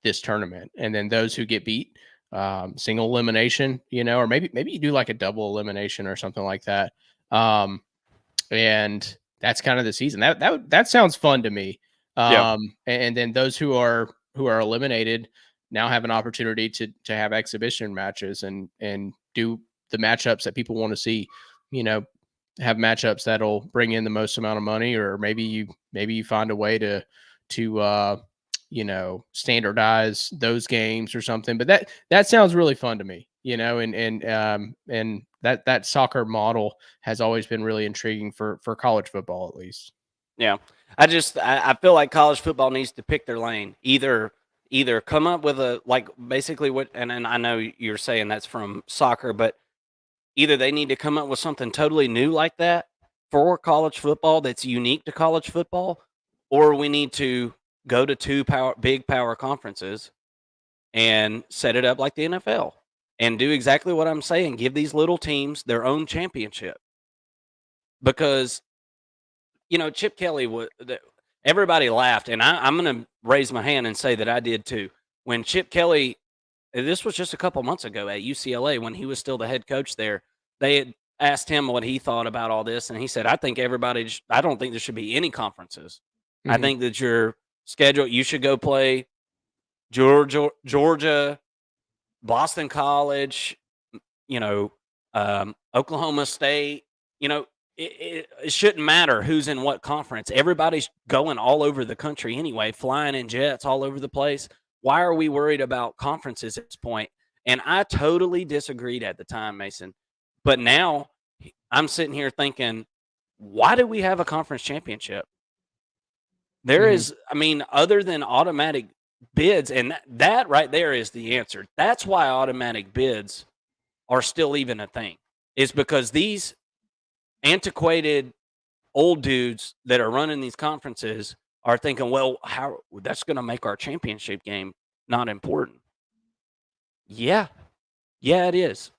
this tournament. And then those who get beat, single elimination, or maybe you do like a double elimination or something like that. And that's kind of the season. That sounds fun to me. And then those who are eliminated now have an opportunity to have exhibition matches and do the matchups that people want to see, have matchups that'll bring in the most amount of money, or maybe you find a way to standardize those games or something. But that sounds really fun to me, and that soccer model has always been really intriguing for college football, at least. Yeah. I feel like college football needs to pick their lane. Either come up with a like basically what and I know you're saying that's from soccer, but either they need to come up with something totally new like that for college football that's unique to college football, or we need to go to big power conferences and set it up like the NFL and do exactly what I'm saying. Give these little teams their own championship because Chip Kelly would. Everybody laughed, and I'm going to raise my hand and say that I did too. When Chip Kelly, this was just a couple months ago at UCLA when he was still the head coach there. They had asked him what he thought about all this, and he said, "I think I don't think there should be any conferences. I Mm-hmm. think that your schedule, you should go play Georgia, Boston College, you know, Oklahoma State, it shouldn't matter who's in what conference. Everybody's going all over the country anyway, flying in jets all over the place. Why are we worried about conferences at this point?" And I totally disagreed at the time, Mason. But now I'm sitting here thinking, why do we have a conference championship? There Mm-hmm. is, I mean, other than automatic bids, and that right there is the answer. That's why automatic bids are still even a thing, is because these antiquated old dudes that are running these conferences are thinking, well, how that's going to make our championship game not important. Yeah, yeah, it is.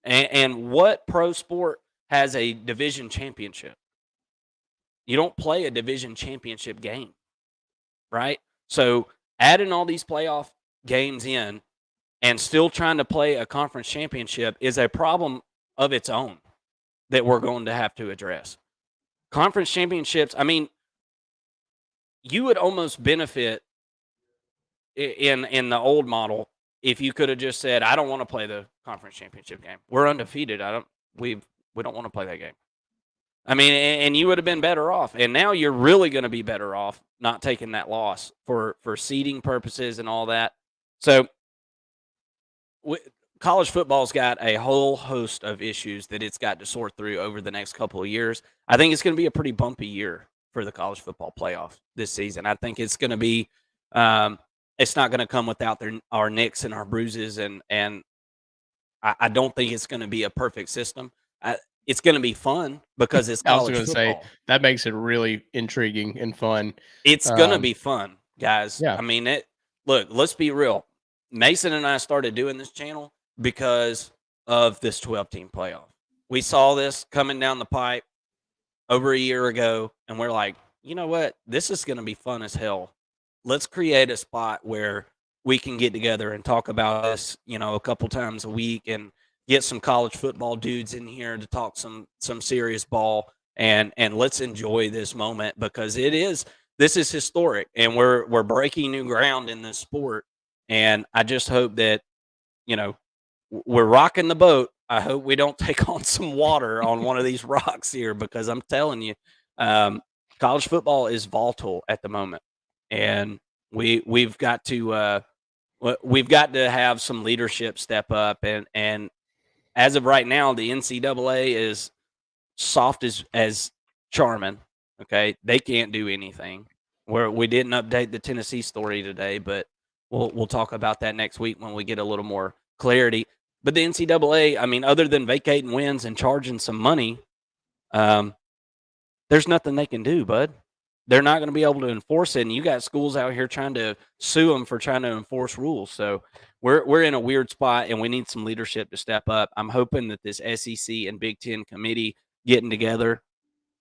And what pro sport has a division championship? You don't play a division championship game, right? So adding all these playoff games in and still trying to play a conference championship is a problem of its own that we're going to have to address. Conference championships, I mean, you would almost benefit in the old model if you could have just said, "I don't want to play the conference championship game. We're undefeated. We don't want to play that game." I mean, and you would have been better off. And now you're really going to be better off not taking that loss for seeding purposes and all that. So w- college football's got a whole host of issues that it's got to sort through over the next couple of years. I think it's going to be a pretty bumpy year for the college football playoff this season. I think it's going to be, it's not going to come without our nicks and our bruises, and I don't think it's going to be a perfect system. It's going to be fun because it's I was college going to say football. that makes it really intriguing and fun. It's gonna Um, be fun, guys. yeah. I mean, look, let's be real. Mason and I started doing this channel because of this 12-team playoff. We saw this coming down the pipe over a year ago, and we're like, you know what? This is gonna be fun as hell. Let's create a spot where we can get together and talk about this, a couple times a week and get some college football dudes in here to talk some serious ball and let's enjoy this moment because this is historic and we're breaking new ground in this sport. And I just hope that, you know, we're rocking the boat. I hope we don't take on some water on one of these rocks here because I'm telling you, um, college football is volatile at the moment, and we've got to we've got to have some leadership step up. And as of right now, the NCAA is soft as charming. Okay, they can't do anything. We didn't update the Tennessee story today, but we'll talk about that next week when we get a little more clarity. But the NCAA, I mean, other than vacating wins and charging some money, um, there's nothing they can do, bud. They're not going to be able to enforce it, and you got schools out here trying to sue them for trying to enforce rules. So we're in a weird spot, and we need some leadership to step up. I'm hoping that this SEC and Big Ten committee getting together,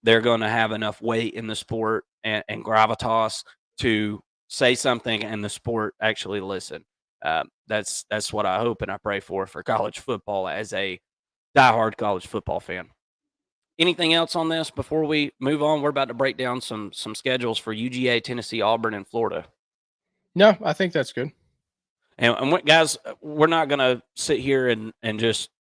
they're going to have enough weight in the sport and gravitas to say something, and the sport actually listen. That's what I hope and I pray for college football as a diehard college football fan. Anything else on this before we move on? We're about to break down some schedules for UGA, Tennessee, Auburn, and Florida. No, I think that's good. And guys, we're not going to sit here and just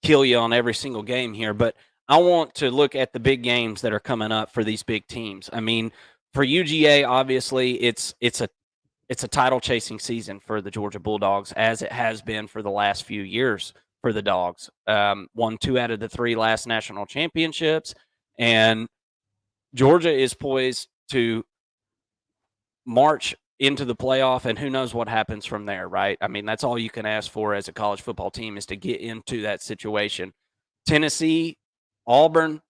kill you on every single game here, but I want to look at the big games that are coming up for these big teams. I mean, for UGA, obviously, it's a title chasing season for the Georgia Bulldogs, as it has been for the last few years for the Dogs. Won 2 out of the 3 last national championships, and Georgia is poised to march into the playoff, and who knows what happens from there, right? I mean, that's all you can ask for as a college football team, is to get into that situation. Tennessee, Auburn,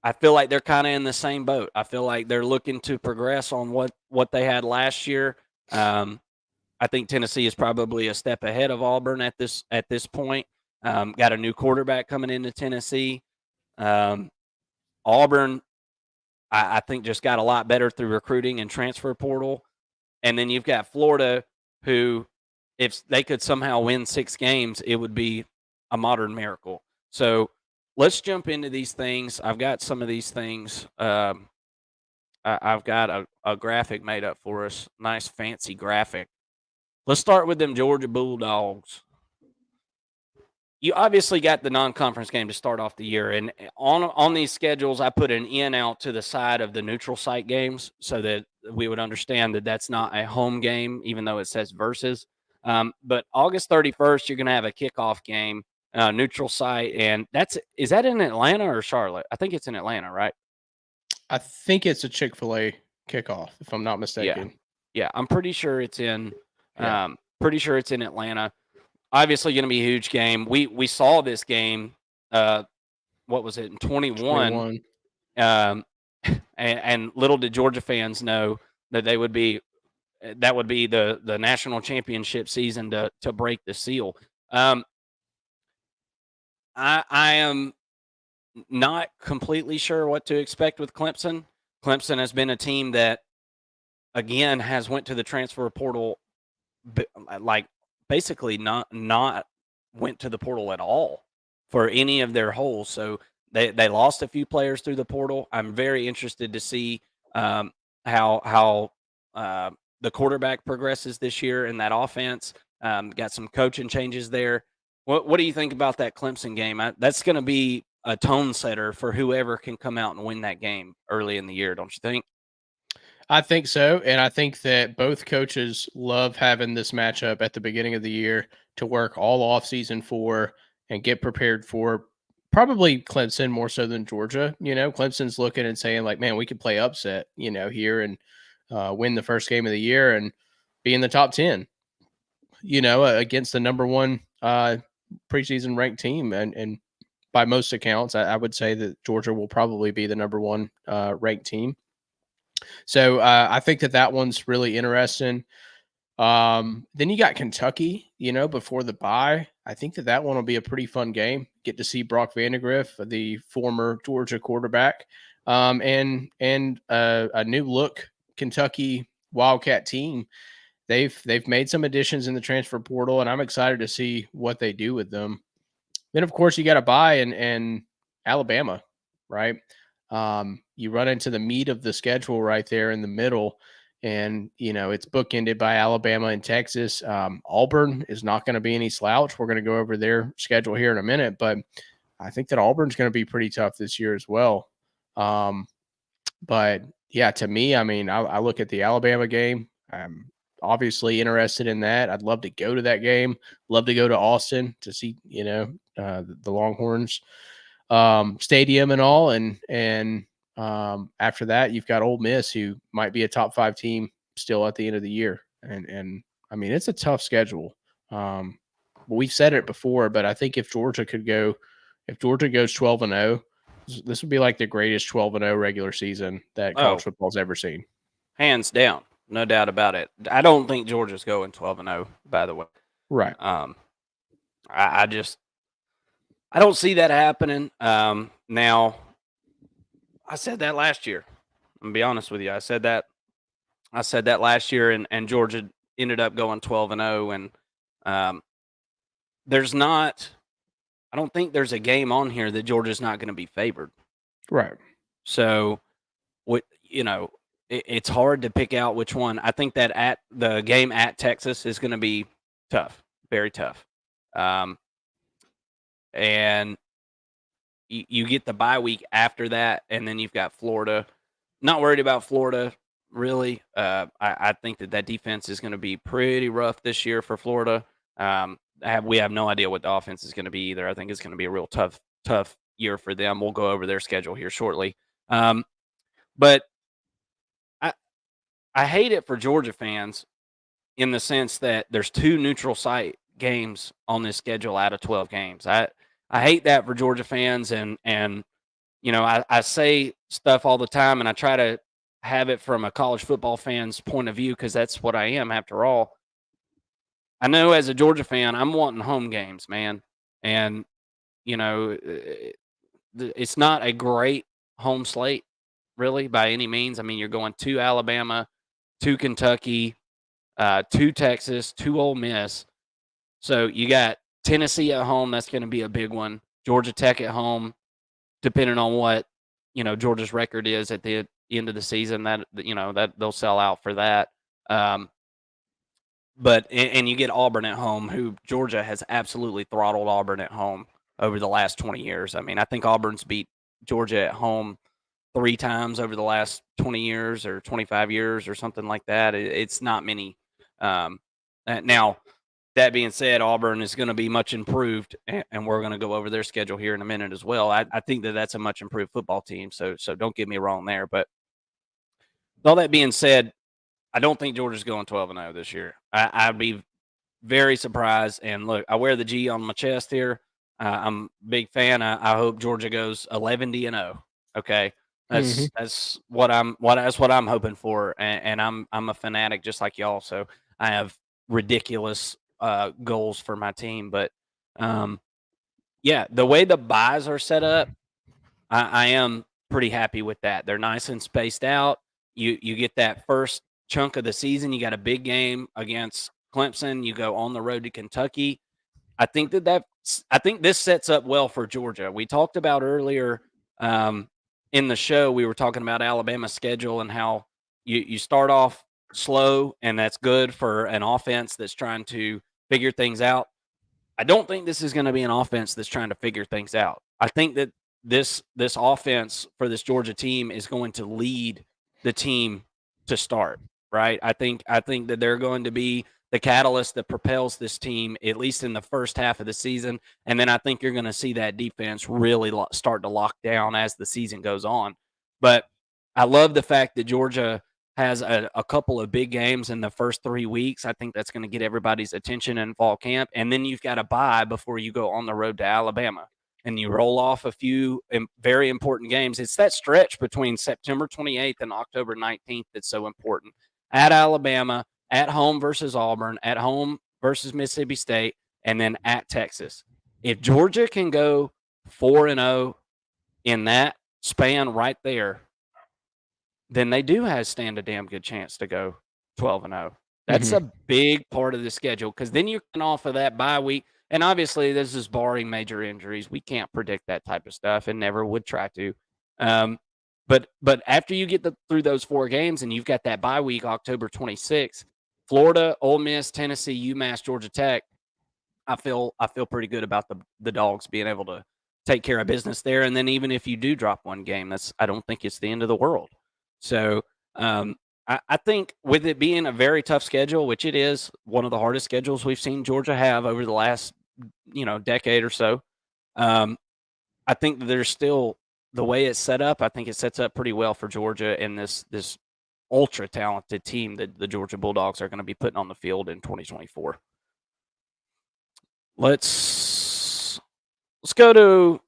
I feel like they're kind of in the same boat. I feel like they're looking to progress on what they had last year. I think Tennessee is probably a step ahead of Auburn at this point. Got a new quarterback coming into Tennessee. Auburn, I think, just got a lot better through recruiting and transfer portal. And then you've got Florida, who, if they could somehow win 6 games, it would be a modern miracle. So let's jump into these things. I've got some of these things. I've got a graphic made up for us, nice fancy graphic. Let's start with them Georgia Bulldogs. You obviously got the non-conference game to start off the year, and on these schedules, I put an in out to the side of the neutral site games so that we would understand that that's not a home game, even though it says versus. But August 31st, you're going to have a kickoff game, neutral site, and is that in Atlanta or Charlotte? I think it's in Atlanta, right? I think it's a Chick-fil-A kickoff, if I'm not mistaken. Yeah, I'm pretty sure it's in. Yeah. Pretty sure it's in Atlanta. Obviously, going to be a huge game. We saw this game. What was it in 21? And little did Georgia fans know that that would be the national championship season to break the seal. I am not completely sure what to expect with Clemson. Clemson has been a team that, again, has went to the transfer portal, like basically not went to the portal at all for any of their holes. So they lost a few players through the portal. I'm very interested to see how the quarterback progresses this year in that offense. Got some coaching changes there. What do you think about that Clemson game? That's going to be a tone setter for whoever can come out and win that game early in the year, don't you think? I think so. And I think that both coaches love having this matchup at the beginning of the year to work all offseason for and get prepared for. Probably Clemson more so than Georgia. Clemson's looking and saying, like, man, we could play upset, here and win the first game of the year and be in the top 10, against the number one preseason ranked team. And by most accounts, I would say that Georgia will probably be the number one ranked team. So I think that one's really interesting. Then you got Kentucky, before the bye. I think that one will be a pretty fun game. Get to see Brock Vandagriff, the former Georgia quarterback, and a new look Kentucky Wildcat team. They've made some additions in the transfer portal, and I'm excited to see what they do with them. Then, of course, you got a bye in Alabama, right? You run into the meat of the schedule right there in the middle, and it's bookended by Alabama and Texas. Auburn is not going to be any slouch. We're going to go over their schedule here in a minute, but I think that Auburn's going to be pretty tough this year as well. But yeah, to me, I mean, I look at the Alabama game. I'm obviously interested in that. I'd love to go to that game. Love to go to Austin to see, the Longhorns stadium and all. And after that, you've got Ole Miss, who might be a top 5 team still at the end of the year. And I mean, it's a tough schedule. We've said it before, but I think if Georgia goes 12-0, this would be like the greatest 12-0 regular season that college football's ever seen. Hands down, no doubt about it. I don't think Georgia's going 12-0, by the way. Right. I don't see that happening. Now, I said that last year. I'm gonna be honest with you. I said that last year, and Georgia ended up going 12-0, and I don't think there's a game on here that Georgia's not going to be favored. Right. So, it's hard to pick out which one. I think that the game at Texas is going to be tough, very tough. And you get the bye week after that, and then you've got Florida. Not worried about Florida, really. I think that defense is going to be pretty rough this year for Florida. We have no idea what the offense is going to be either. I think it's going to be a real tough year for them. We'll go over their schedule here shortly. But I I hate it for Georgia fans in the sense that there's 2 neutral site games on this schedule out of 12 games. I hate that for Georgia fans, and I say stuff all the time, and I try to have it from a college football fan's point of view because that's what I am after all. I know as a Georgia fan, I'm wanting home games, man, and it's not a great home slate really by any means. I mean, you're going to Alabama, to Kentucky, to Texas, to Ole Miss. So you got Tennessee at home. That's going to be a big one. Georgia Tech at home, depending on what Georgia's record is at the end of the season. That they'll sell out for that. But you get Auburn at home, who Georgia has absolutely throttled Auburn at home over the last 20 years. I mean, I think Auburn's beat Georgia at home 3 times over the last 20 years or 25 years or something like that. It's not many. Now, that being said, Auburn is going to be much improved, and we're going to go over their schedule here in a minute as well. I think that that's a much improved football team, so don't get me wrong there. But all that being said, I don't think Georgia's going 12-0 this year. I'd be very surprised. And look, I wear the G on my chest here. I'm a big fan. I hope Georgia goes 11-0. Okay, that's what I'm hoping for. And I'm a fanatic just like y'all. So I have ridiculous goals for my team. But yeah, the way the buys are set up, I am pretty happy with that. They're nice and spaced out. You get that first chunk of the season. You got a big game against Clemson. You go on the road to Kentucky. I think I think this sets up well for Georgia. We talked about earlier in the show. We were talking about Alabama's schedule and how you start off slow, and that's good for an offense that's trying to figure things out. I don't think this is going to be an offense that's trying to figure things out. I think that this offense for this Georgia team is going to lead the team to start, right? I think that they're going to be the catalyst that propels this team at least in the first half of the season, and then I think you're going to see that defense really start to lock down as the season goes on. But I love the fact that Georgia has a couple of big games in the first 3 weeks. I think that's going to get everybody's attention in fall camp. And then you've got a bye before you go on the road to Alabama. And you roll off a few very important games. It's that stretch between September 28th and October 19th that's so important. At Alabama, at home versus Auburn, at home versus Mississippi State, and then at Texas. If Georgia can go 4-0 in that span right there, then they do stand a damn good chance to go 12-0. That's a big part of the schedule because then you're off of that bye week. And obviously, this is barring major injuries. We can't predict that type of stuff and never would try to. But after you get through those 4 games and you've got that bye week, October 26th, Florida, Ole Miss, Tennessee, UMass, Georgia Tech, I feel pretty good about the Dogs being able to take care of business there. And then even if you do drop one game, I don't think it's the end of the world. So I think with it being a very tough schedule, which it is one of the hardest schedules we've seen Georgia have over the last decade or so, I think that there's still the way it's set up. I think it sets up pretty well for Georgia and this ultra talented team that the Georgia Bulldogs are going to be putting on the field in 2024. Let's go to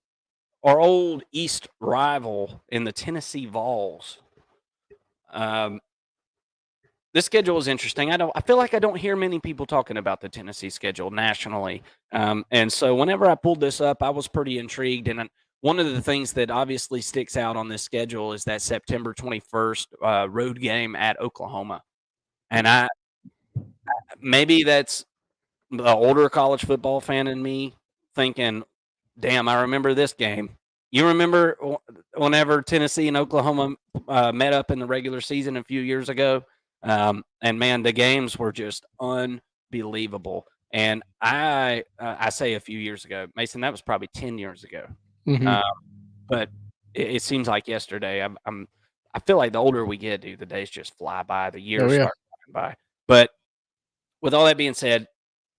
our old East rival in the Tennessee Vols. This schedule is interesting. I feel like I don't hear many people talking about the Tennessee schedule nationally. And so whenever I pulled this up, I was pretty intrigued. And one of the things that obviously sticks out on this schedule is that September 21st road game at Oklahoma. And maybe that's the older college football fan in me thinking, damn, I remember this game. You remember whenever Tennessee and Oklahoma met up in the regular season a few years ago? And man, the games were just unbelievable. And I say a few years ago, Mason, that was probably 10 years ago. Mhm. But it seems like yesterday. I feel like the older we get, dude, the days just fly by. The Oh, years yeah. start flying by. But with all that being said,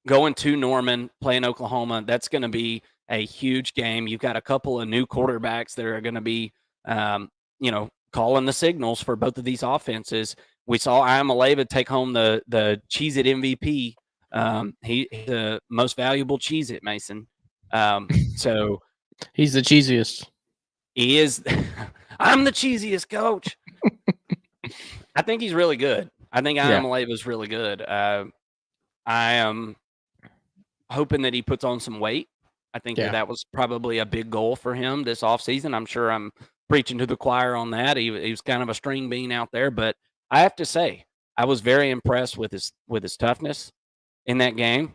going to Norman, playing Oklahoma, that's going to be a huge game. You've got a couple of new quarterbacks that are going to be, calling the signals for both of these offenses. We saw Iamaleava take home the Cheez-It MVP. He's the most valuable Cheez-It, Mason. So He's the cheesiest. he is. I'm the cheesiest coach. I think he's really good. I think Yeah. Iamaleava is really good. I am hoping that he puts on some weight. I think that Yeah. that was probably a big goal for him this offseason. I'm sure I'm preaching to the choir on that. He was kind of a string bean out there, but I have to say, I was very impressed with his toughness in that game,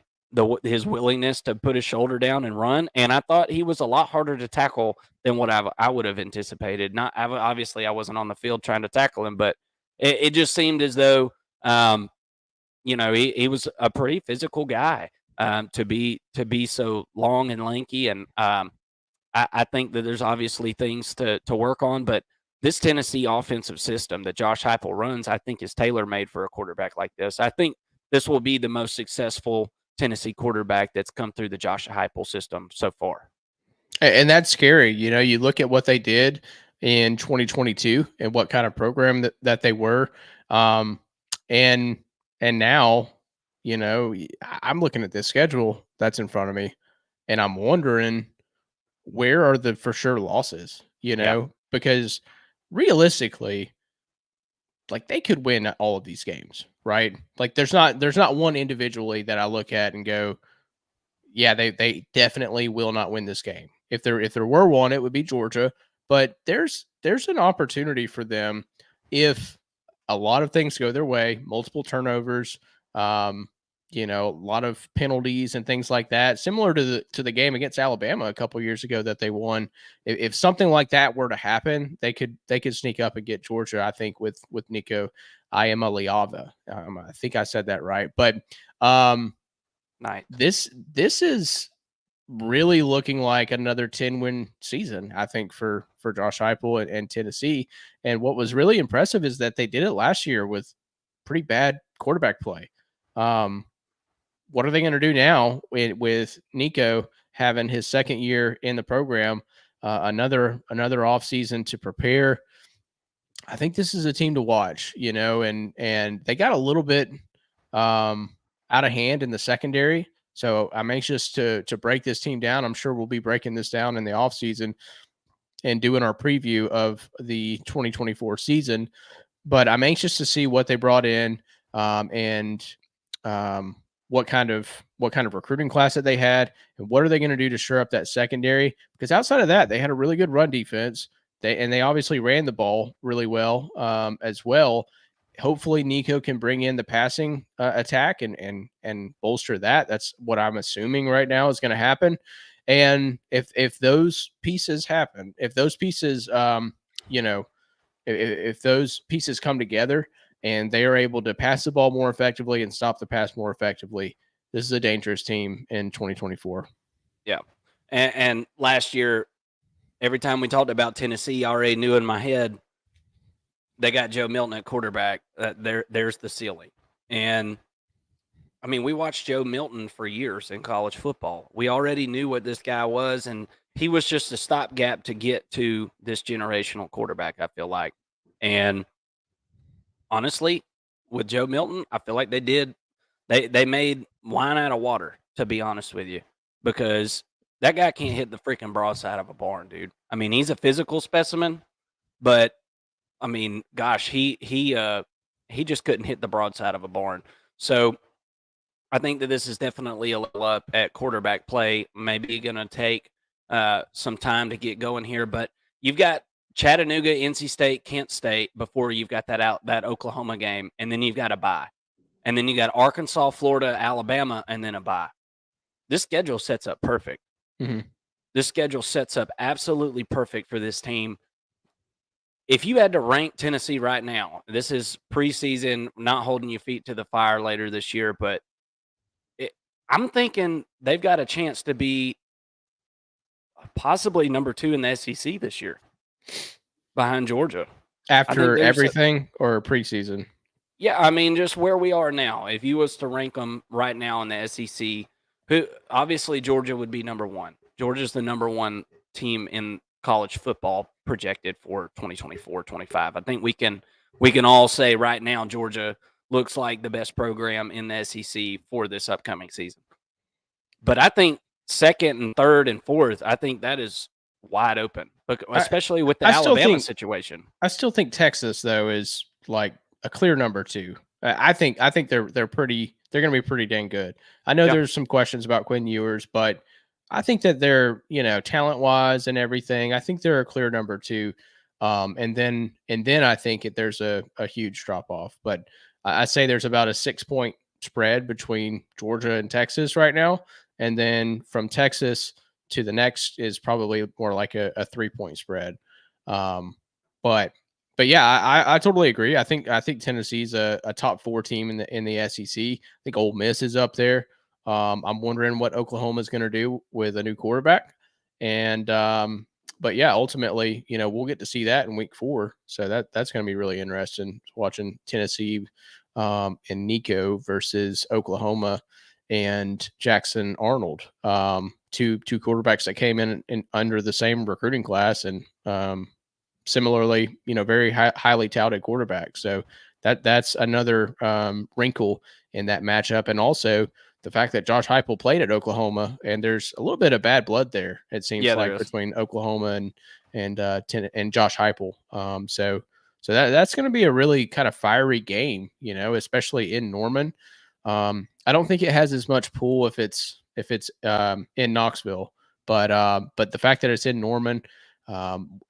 his willingness to put his shoulder down and run, and I thought he was a lot harder to tackle than what I would have anticipated. Not obviously I wasn't on the field trying to tackle him, but it just seemed as though um, he was a pretty physical guy to be so long and lanky, and I think that there's obviously things to work on, but this Tennessee offensive system that Josh Heupel runs, I think, is tailor made for a quarterback like this. I think this will be the most successful Tennessee quarterback that's come through the Josh Heupel system so far. And that's scary. You look at what they did in 2022 and what kind of program that they were. Um, and now, I'm looking at this schedule that's in front of me and I'm wondering where are the for sure losses, Yeah, because realistically, like they could win all of these games, right? Like there's not one individually that I look at and go, yeah, they definitely will not win this game. If there were one, it would be Georgia. But there's an opportunity for them if a lot of things go their way, multiple turnovers, um, a lot of penalties and things like that. Similar to the game against Alabama a couple years ago that they won. If something like that were to happen, they could sneak up and get Georgia. I think with Nico Iamaleava. I think I said that right, but um, nice. this is really looking like another 10-win season, I think, for Josh Heupel and Tennessee. And what was really impressive is that they did it last year with pretty bad quarterback play. Um, what are they going to do now with Nico having his second year in the program, another offseason to prepare? I think this is a team to watch, and they got a little bit out of hand in the secondary. So I'm anxious to break this team down. I'm sure we'll be breaking this down in the offseason and doing our preview of the 2024 season. But I'm anxious to see what they brought in, and um, what kind of recruiting class that they had, and what are they going to do to shore up that secondary? Because outside of that, they had a really good run defense. They obviously ran the ball really well, as well. Hopefully, Nico can bring in the passing attack and bolster that. That's what I'm assuming right now is going to happen. And if those pieces happen, if those pieces, you know, if those pieces come together and they are able to pass the ball more effectively and stop the pass more effectively, this is a dangerous team in 2024. Yeah, and last year, every time we talked about Tennessee, I already knew in my head they got Joe Milton at quarterback. There's the ceiling, and I mean, we watched Joe Milton for years in college football. We already knew what this guy was, and he was just a stopgap to get to this generational quarterback, I feel like. And honestly, with Joe Milton, I feel like they made wine out of water, to be honest with you, because that guy can't hit the freaking broadside of a barn, dude. I mean, he's a physical specimen, but I mean, gosh, he just couldn't hit the broadside of a barn. So I think that this is definitely a level up at quarterback play. Maybe going to take some time to get going here, but you've got Chattanooga, NC State, Kent State before you've got that Oklahoma game, and then you've got a bye, and then you got Arkansas, Florida, Alabama, and then a bye. This schedule sets up perfect. Mm-hmm. This schedule sets up absolutely perfect for this team. If you had to rank Tennessee right now, this is preseason, not holding your feet to the fire later this year, but it, I'm thinking they've got a chance to be possibly number 2 in the SEC this year, behind Georgia. I think After there's everything or preseason? Yeah, I mean, just where we are now. If you was to rank them right now in the SEC, who obviously Georgia would be number 1. Georgia's the number 1 team in college football projected for 2024-25. I think we can all say right now Georgia looks like the best program in the SEC for this upcoming season. But I think second and third and fourth, I think that is wide open, especially with the I still Alabama think situation. I still think Texas though is like a clear number 2. I think they're pretty they're going to be pretty dang good. I know Yeah. there's some questions about Quinn Ewers, but I think that they're, talent wise and everything, I think they're a clear number 2. And then I think there's a huge drop off, but I say there's about a 6-point spread between Georgia and Texas right now, and then from Texas to the next is probably more like a 3-point spread. Um, but but yeah, I totally agree. I think Tennessee's a top 4 team in the SEC. I think Ole Miss is up there. I'm wondering what Oklahoma's going to do with a new quarterback, and but yeah, ultimately, we'll get to see that in week 4. So that's going to be really interesting watching Tennessee and Nico versus Oklahoma and Jackson Arnold, two quarterbacks that came in under the same recruiting class, and similarly, very highly touted quarterbacks. So that's another wrinkle in that matchup, and also the fact that Josh Heupel played at Oklahoma, and there's a little bit of bad blood there. It seems Yeah, there like is. between Oklahoma and Josh Heupel. So that's going to be a really kind of fiery game, especially in Norman. I don't think it has as much pull if it's in Knoxville, but the fact that it's in Norman,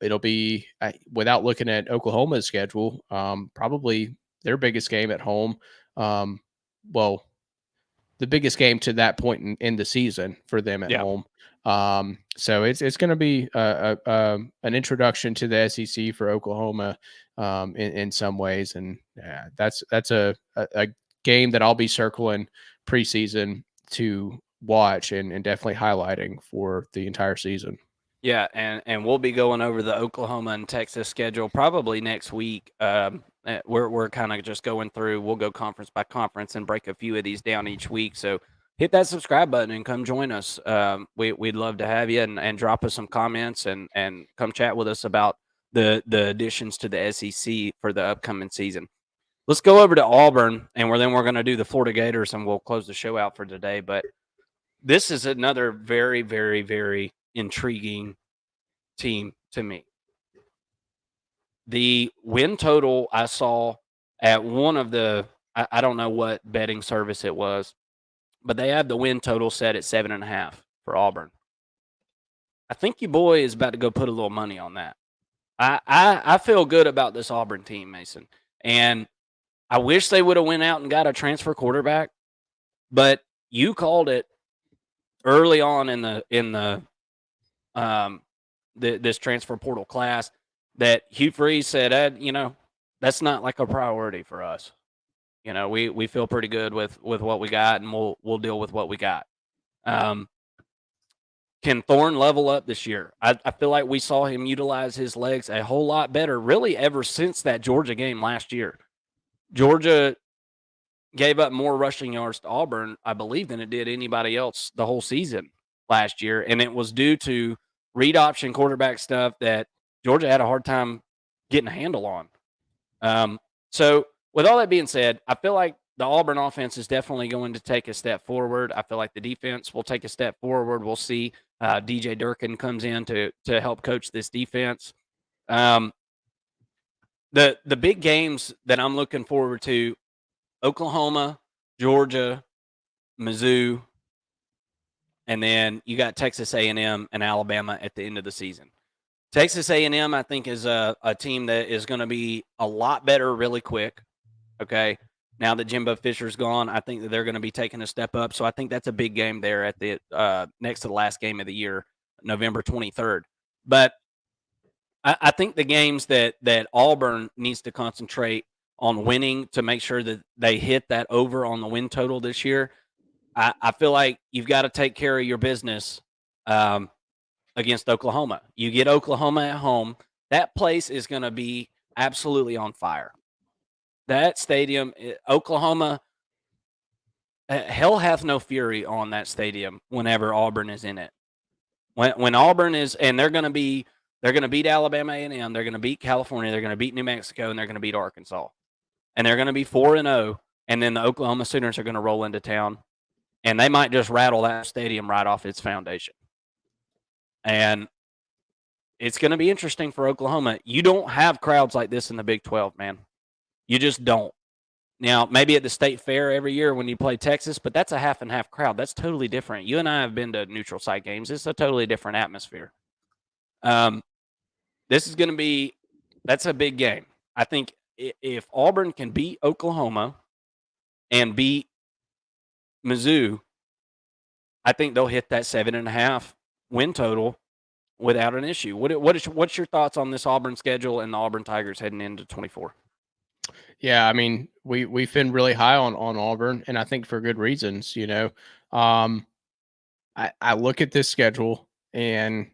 it'll be, without looking at Oklahoma's schedule, probably their biggest game at home. Well, the biggest game to that point in the season for them at Yeah. home. So it's going to be an introduction to the SEC for Oklahoma in some ways, and that's a game that I'll be circling preseason to watch and definitely highlighting for the entire season. Yeah, and we'll be going over the Oklahoma and Texas schedule probably next week. We're kind of just going through. We'll go conference by conference and break a few of these down each week. So hit that subscribe button and come join us. We'd love to have you, and drop us some comments, and come chat with us about the additions to the SEC for the upcoming season. Let's go over to Auburn, and we're going to do the Florida Gators, and we'll close the show out for today. But this is another very, very, very intriguing team to me. The win total I saw at one of the, I don't know what betting service it was, but they have the win total set at 7.5 for Auburn. I think your boy is about to go put a little money on that. I feel good about this Auburn team, Mason, and I wish they would have went out and got a transfer quarterback, but you called it early on in this transfer portal class that Hugh Freeze said, that's not like a priority for us. We feel pretty good with what we got, and we'll deal with what we got. Can Thorne level up this year? I feel like we saw him utilize his legs a whole lot better, really, ever since that Georgia game last year. Georgia gave up more rushing yards to Auburn, I believe, than it did anybody else the whole season last year, and it was due to read option quarterback stuff that Georgia had a hard time getting a handle on. So with all that being said, I feel like the Auburn offense is definitely going to take a step forward. I feel like the defense will take a step forward. We'll see DJ Durkin comes in to help coach this defense. The big games that I'm looking forward to: Oklahoma, Georgia, Mizzou, and then you got Texas A&M and Alabama at the end of the season. Texas A&M, I think, is a team that is going to be a lot better really quick. Okay, now that Jimbo Fisher's gone, I think that they're going to be taking a step up. So I think that's a big game there at the next to the last game of the year, November 23rd. But I think the games that Auburn needs to concentrate on winning to make sure that they hit that over on the win total this year. I feel like you've got to take care of your business against Oklahoma. You get Oklahoma at home. That place is going to be absolutely on fire. That stadium, Oklahoma, hell hath no fury on that stadium whenever Auburn is in it. When Auburn is, and they're going to beat Alabama A&M, they're going to beat California, they're going to beat New Mexico, and they're going to beat Arkansas, and they're going to be 4-0. And then the Oklahoma Sooners are going to roll into town, and they might just rattle that stadium right off its foundation. And it's going to be interesting for Oklahoma. You don't have crowds like this in the Big 12, man. You just don't. Now, maybe at the state fair every year when you play Texas, but that's a half and half crowd. That's totally different. You and I have been to neutral site games. It's a totally different atmosphere. This is going to be, that's a big game. I think if Auburn can beat Oklahoma and beat Mizzou, I think they'll hit that 7.5 win total without an issue. What's your thoughts on this Auburn schedule and the Auburn Tigers heading into 24? Yeah, I mean, we've been really high on Auburn, and I think for good reasons. I look at this schedule, and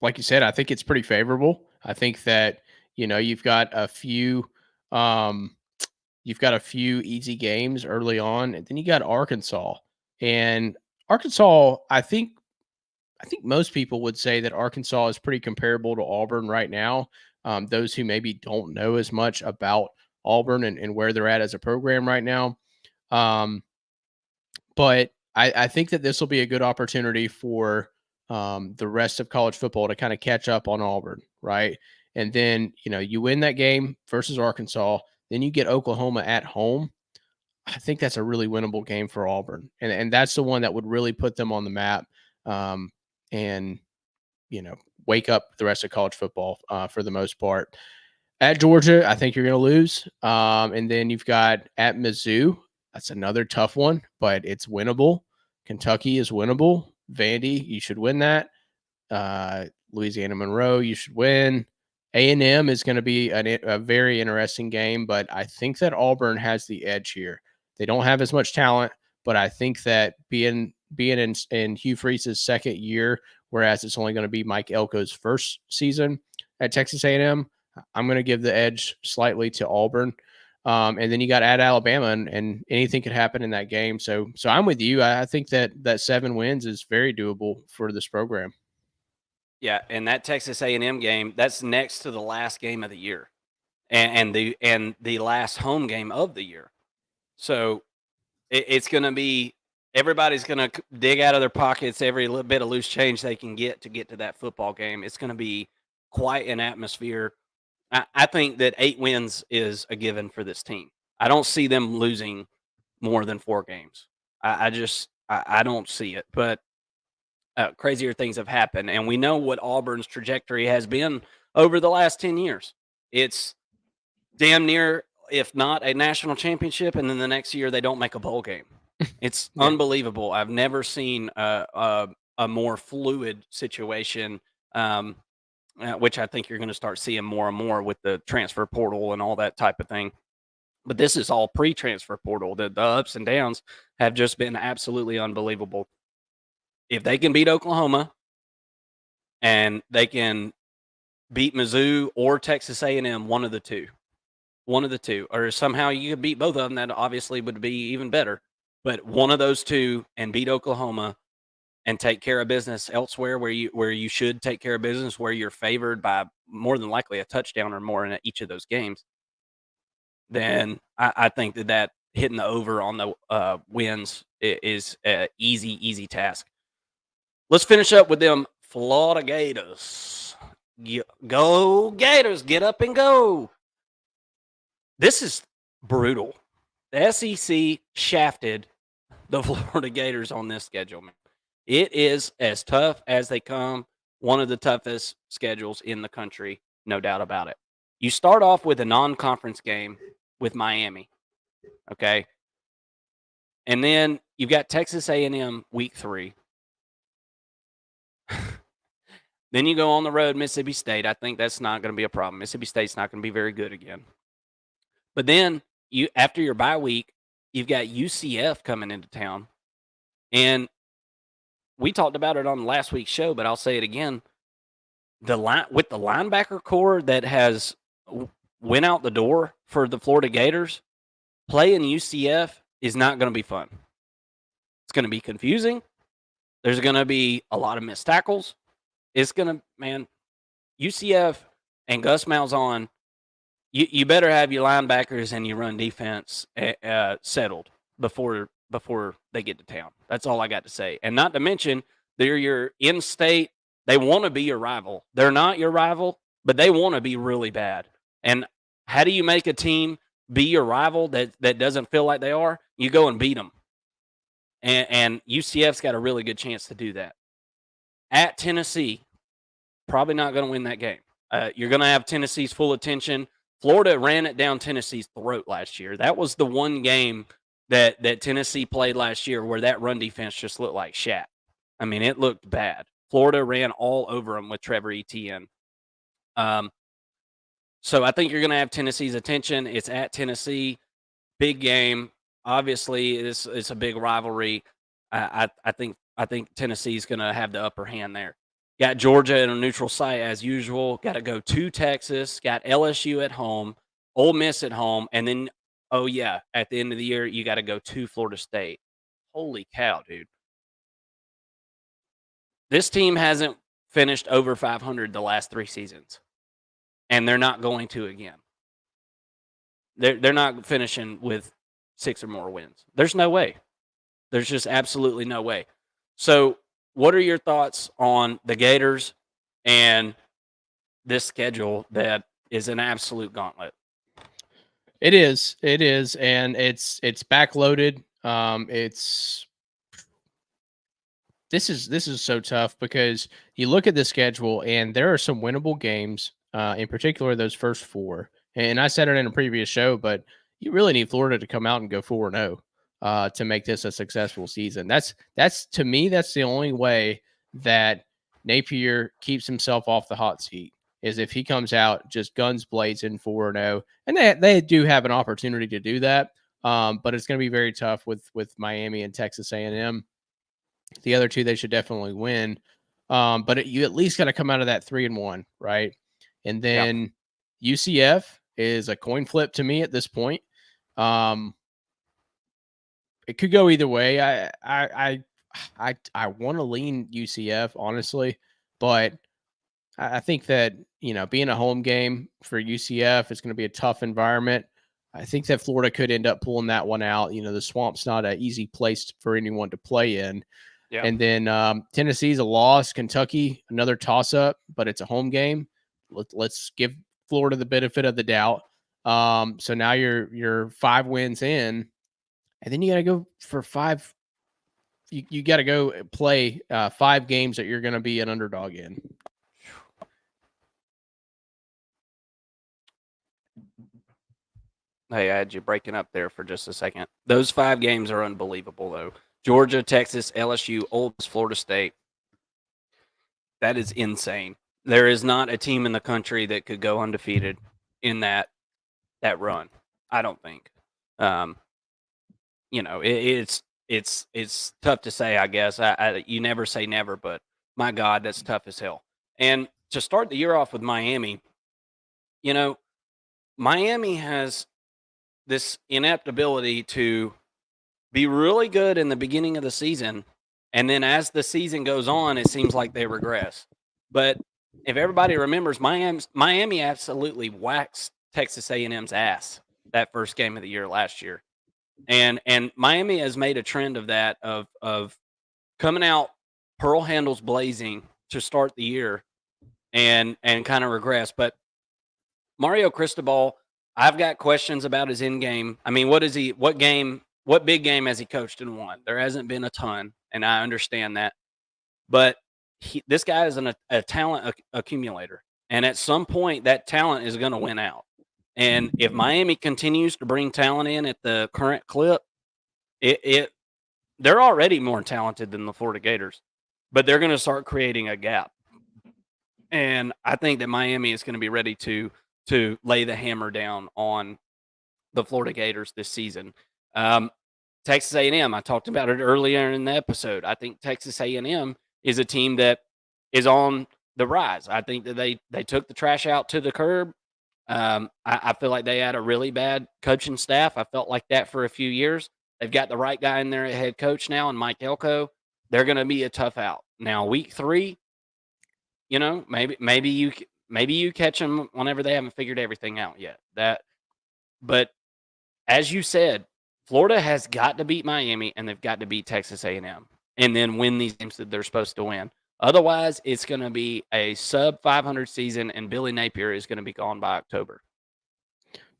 like you said, I think it's pretty favorable. I think that you've got a few easy games early on, and then you got Arkansas. And Arkansas, I think most people would say that Arkansas is pretty comparable to Auburn right now. Those who maybe don't know as much about Auburn and where they're at as a program right now. But I think that this will be a good opportunity for the rest of college football to kind of catch up on Auburn, right? And then, you win that game versus Arkansas, then you get Oklahoma at home. I think that's a really winnable game for Auburn. And that's the one that would really put them on the map. And wake up the rest of college football for the most part. At Georgia, I think you're going to lose. And then you've got at Mizzou. That's another tough one, but it's winnable. Kentucky is winnable. Vandy, you should win that. Louisiana Monroe, you should win. A&M is going to be a very interesting game, but I think that Auburn has the edge here. They don't have as much talent, but I think that being in Hugh Freeze's second year, whereas it's only going to be Mike Elko's first season at Texas A&M, I'm going to give the edge slightly to Auburn. And then you got at Alabama, and anything could happen in that game. So I'm with you. I think that 7 wins is very doable for this program. Yeah, and that Texas A&M game, that's next to the last game of the year, and the last home game of the year. So it's going to be, everybody's going to dig out of their pockets every little bit of loose change they can get to that football game. It's going to be quite an atmosphere. I think that 8 wins is a given for this team. I don't see them losing more than 4 games. I don't see it, but crazier things have happened, and we know what Auburn's trajectory has been over the last 10 years. It's damn near, if not a national championship, and then the next year they don't make a bowl game. It's Yeah. unbelievable. I've never seen a more fluid situation, which I think you're going to start seeing more and more with the transfer portal and all that type of thing. But this is all pre-transfer portal. The ups and downs have just been absolutely unbelievable. If they can beat Oklahoma and they can beat Mizzou or Texas A&M, one of the two, or somehow you could beat both of them, that obviously would be even better. But one of those two and beat Oklahoma and take care of business elsewhere where you should take care of business, where you're favored by more than likely a touchdown or more in each of those games, then I think that hitting the over on the wins is an easy task. Let's finish up with them Florida Gators. Go Gators, get up and go. This is brutal. The SEC shafted the Florida Gators on this schedule, man. It is as tough as they come, one of the toughest schedules in the country, no doubt about it. You start off with a non-conference game with Miami, okay? And then you've got Texas A&M week 3. Then you go on the road, Mississippi State. I think that's not going to be a problem. Mississippi State's not going to be very good again. But then after your bye week, you've got UCF coming into town. And we talked about it on last week's show, but I'll say it again. The line with the linebacker core that has went out the door for the Florida Gators, playing UCF is not going to be fun. It's going to be confusing. There's going to be a lot of missed tackles. It's going to, man, UCF and Gus Malzahn, you better have your linebackers and your run defense settled before they get to town. That's all I got to say. And not to mention, they're your in-state. They want to be your rival. They're not your rival, but they want to be really bad. And how do you make a team be your rival that doesn't feel like they are? You go and beat them. And UCF's got a really good chance to do that. At Tennessee, probably not going to win that game. You're going to have Tennessee's full attention. Florida ran it down Tennessee's throat last year. That was the one game that Tennessee played last year where that run defense just looked like shat. I mean, it looked bad. Florida ran all over them with Trevor Etienne. So I think you're going to have Tennessee's attention. It's at Tennessee. Big game. Obviously, it's a big rivalry. I think Tennessee's going to have the upper hand there. Got Georgia in a neutral site as usual. Got to go to Texas. Got LSU at home. Ole Miss at home. And then, oh, yeah, at the end of the year, you got to go to Florida State. Holy cow, dude. This team hasn't finished over 500 the last 3 seasons, and they're not going to again. They're not finishing with 6 or more wins. There's no way. There's just absolutely no way. So what are your thoughts on the Gators and this schedule that is an absolute gauntlet? It is, and it's backloaded. This is so tough because you look at the schedule and there are some winnable games, in particular those first 4. And I said it in a previous show, but you really need Florida to come out and go 4-0 to make this a successful season. That's to me, that's the only way that Napier keeps himself off the hot seat, is if he comes out just guns blazing 4-0, and they do have an opportunity to do that. But it's going to be very tough with Miami and Texas A&M. The other 2 they should definitely win. But you at least got to come out of that 3-1, right? And then UCF is a coin flip to me at this point. It could go either way. I want to lean UCF, honestly, but I think that, being a home game for UCF, it's going to be a tough environment. I think that Florida could end up pulling that one out. The Swamp's not an easy place for anyone to play in. Yeah. And then Tennessee's a loss. Kentucky, another toss-up, but it's a home game. Let's give Florida the benefit of the doubt. So now you're 5 wins in, and then you got to go for 5. You got to go play 5 games that you're going to be an underdog in. Hey, I had you breaking up there for just a second. Those 5 games are unbelievable, though. Georgia, Texas, LSU, Ole Miss, Florida State. That is insane. There is not a team in the country that could go undefeated in that run. I don't think. It's tough to say. I guess you never say never, but my God, that's tough as hell. And to start the year off with Miami, Miami has this inept ability to be really good in the beginning of the season, and then as the season goes on, it seems like they regress. But if everybody remembers, Miami absolutely waxed Texas A&M's ass that first game of the year last year, and Miami has made a trend of that of coming out pearl handles blazing to start the year, and kind of regress. But Mario Cristobal, I've got questions about his in game. I mean, what big game has he coached and won? There hasn't been a ton, and I understand that. But this guy is a talent accumulator. And at some point, that talent is going to win out. And if Miami continues to bring talent in at the current clip, they're already more talented than the Florida Gators, but they're going to start creating a gap. And I think that Miami is going to be ready to lay the hammer down on the Florida Gators this season. Texas A&M, I talked about it earlier in the episode. I think Texas A&M is a team that is on the rise. I think that they took the trash out to the curb. I feel like they had a really bad coaching staff. I felt like that for a few years. They've got the right guy in there at head coach now, and Mike Elko. They're going to be a tough out. Now, week 3, maybe you catch them whenever they haven't figured everything out yet. But as you said, Florida has got to beat Miami, and they've got to beat Texas A&M, and then win these games that they're supposed to win. Otherwise, it's going to be a sub 500 season, and Billy Napier is going to be gone by October.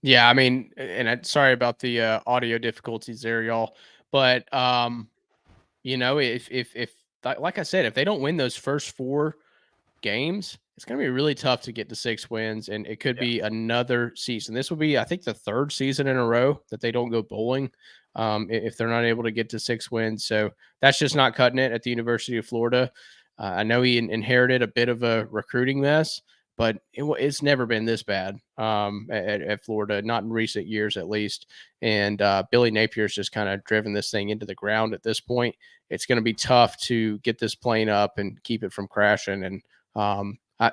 Yeah, I mean, and sorry about the audio difficulties there, y'all. But if like I said, if they don't win those first 4 games, it's going to be really tough to get to 6 wins, and it could be another season. This will be, I think, the 3rd season in a row that they don't go bowling if they're not able to get to 6 wins. So that's just not cutting it at the University of Florida. I know he inherited a bit of a recruiting mess, but it's never been this bad at Florida, not in recent years at least. And Billy Napier's just kind of driven this thing into the ground at this point. It's going to be tough to get this plane up and keep it from crashing. And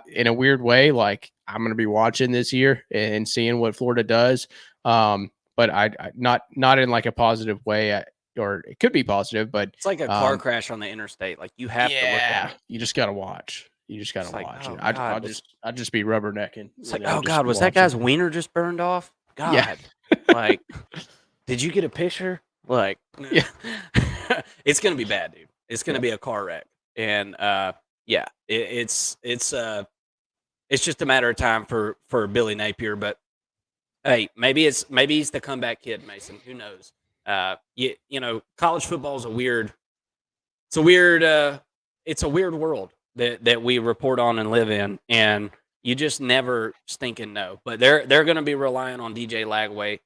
in a weird way, like I'm going to be watching this year and seeing what Florida does. But I not in like a positive way, or it could be positive, but it's like a car crash on the interstate. Like you have to look at it. You just got to watch. You just got to watch it. I'll just be rubbernecking. It's like, oh God, was that guy's wiener just burned off? God, yeah. Like, did you get a picture? Like, yeah. It's going to be bad, dude. It's going to be a car wreck. And, it's just a matter of time for Billy Napier, but hey, maybe he's the comeback kid, Mason. Who knows? College football is it's a weird world that we report on and live in, and you just never stinking know. But they're going to be relying on DJ Lagway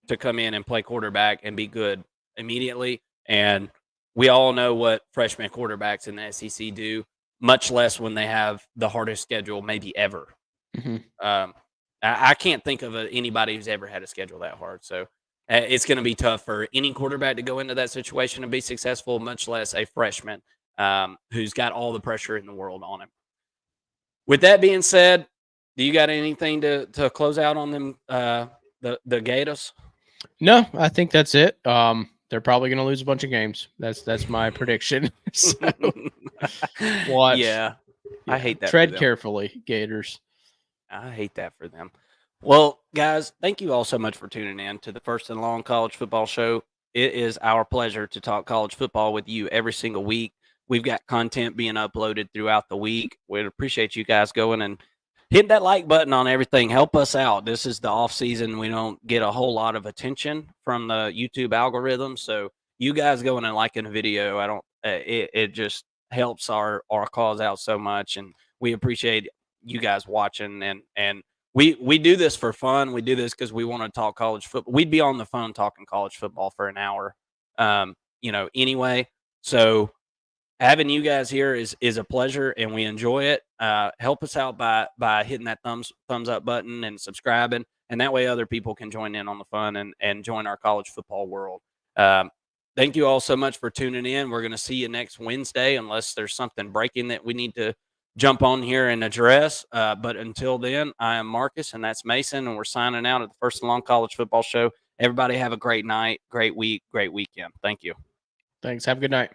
to come in and play quarterback and be good immediately. And we all know what freshman quarterbacks in the SEC do, much less when they have the hardest schedule maybe ever. Mm-hmm. I can't think of anybody who's ever had a schedule that hard. So it's going to be tough for any quarterback to go into that situation and be successful, much less a freshman who's got all the pressure in the world on him. With that being said, do you got anything to close out on them, the Gators? No, I think that's it. They're probably going to lose a bunch of games. That's my prediction. So, watch. Yeah, I hate that. Tread carefully, Gators. I hate that for them. Well, guys, thank you all so much for tuning in to the First and Long College Football Show. It is our pleasure to talk college football with you every single week. We've got content being uploaded throughout the week. We'd appreciate you guys going and hit that like button on everything. Help us out. This is the off season. We don't get a whole lot of attention from the YouTube algorithm. So you guys going and liking a video, it just helps our cause out so much. And we appreciate you guys watching. And we do this for fun. We do this because we want to talk college football. We'd be on the phone talking college football for an hour, anyway. So having you guys here is a pleasure, and we enjoy it. Help us out by hitting that thumbs up button and subscribing, and that way other people can join in on the fun and join our college football world. Thank you all so much for tuning in. We're going to see you next Wednesday, unless there's something breaking that we need to jump on here and address. But until then, I am Marcus, and that's Mason, and we're signing out at the First and Long College Football Show. Everybody have a great night, great week, great weekend. Thank you. Thanks. Have a good night.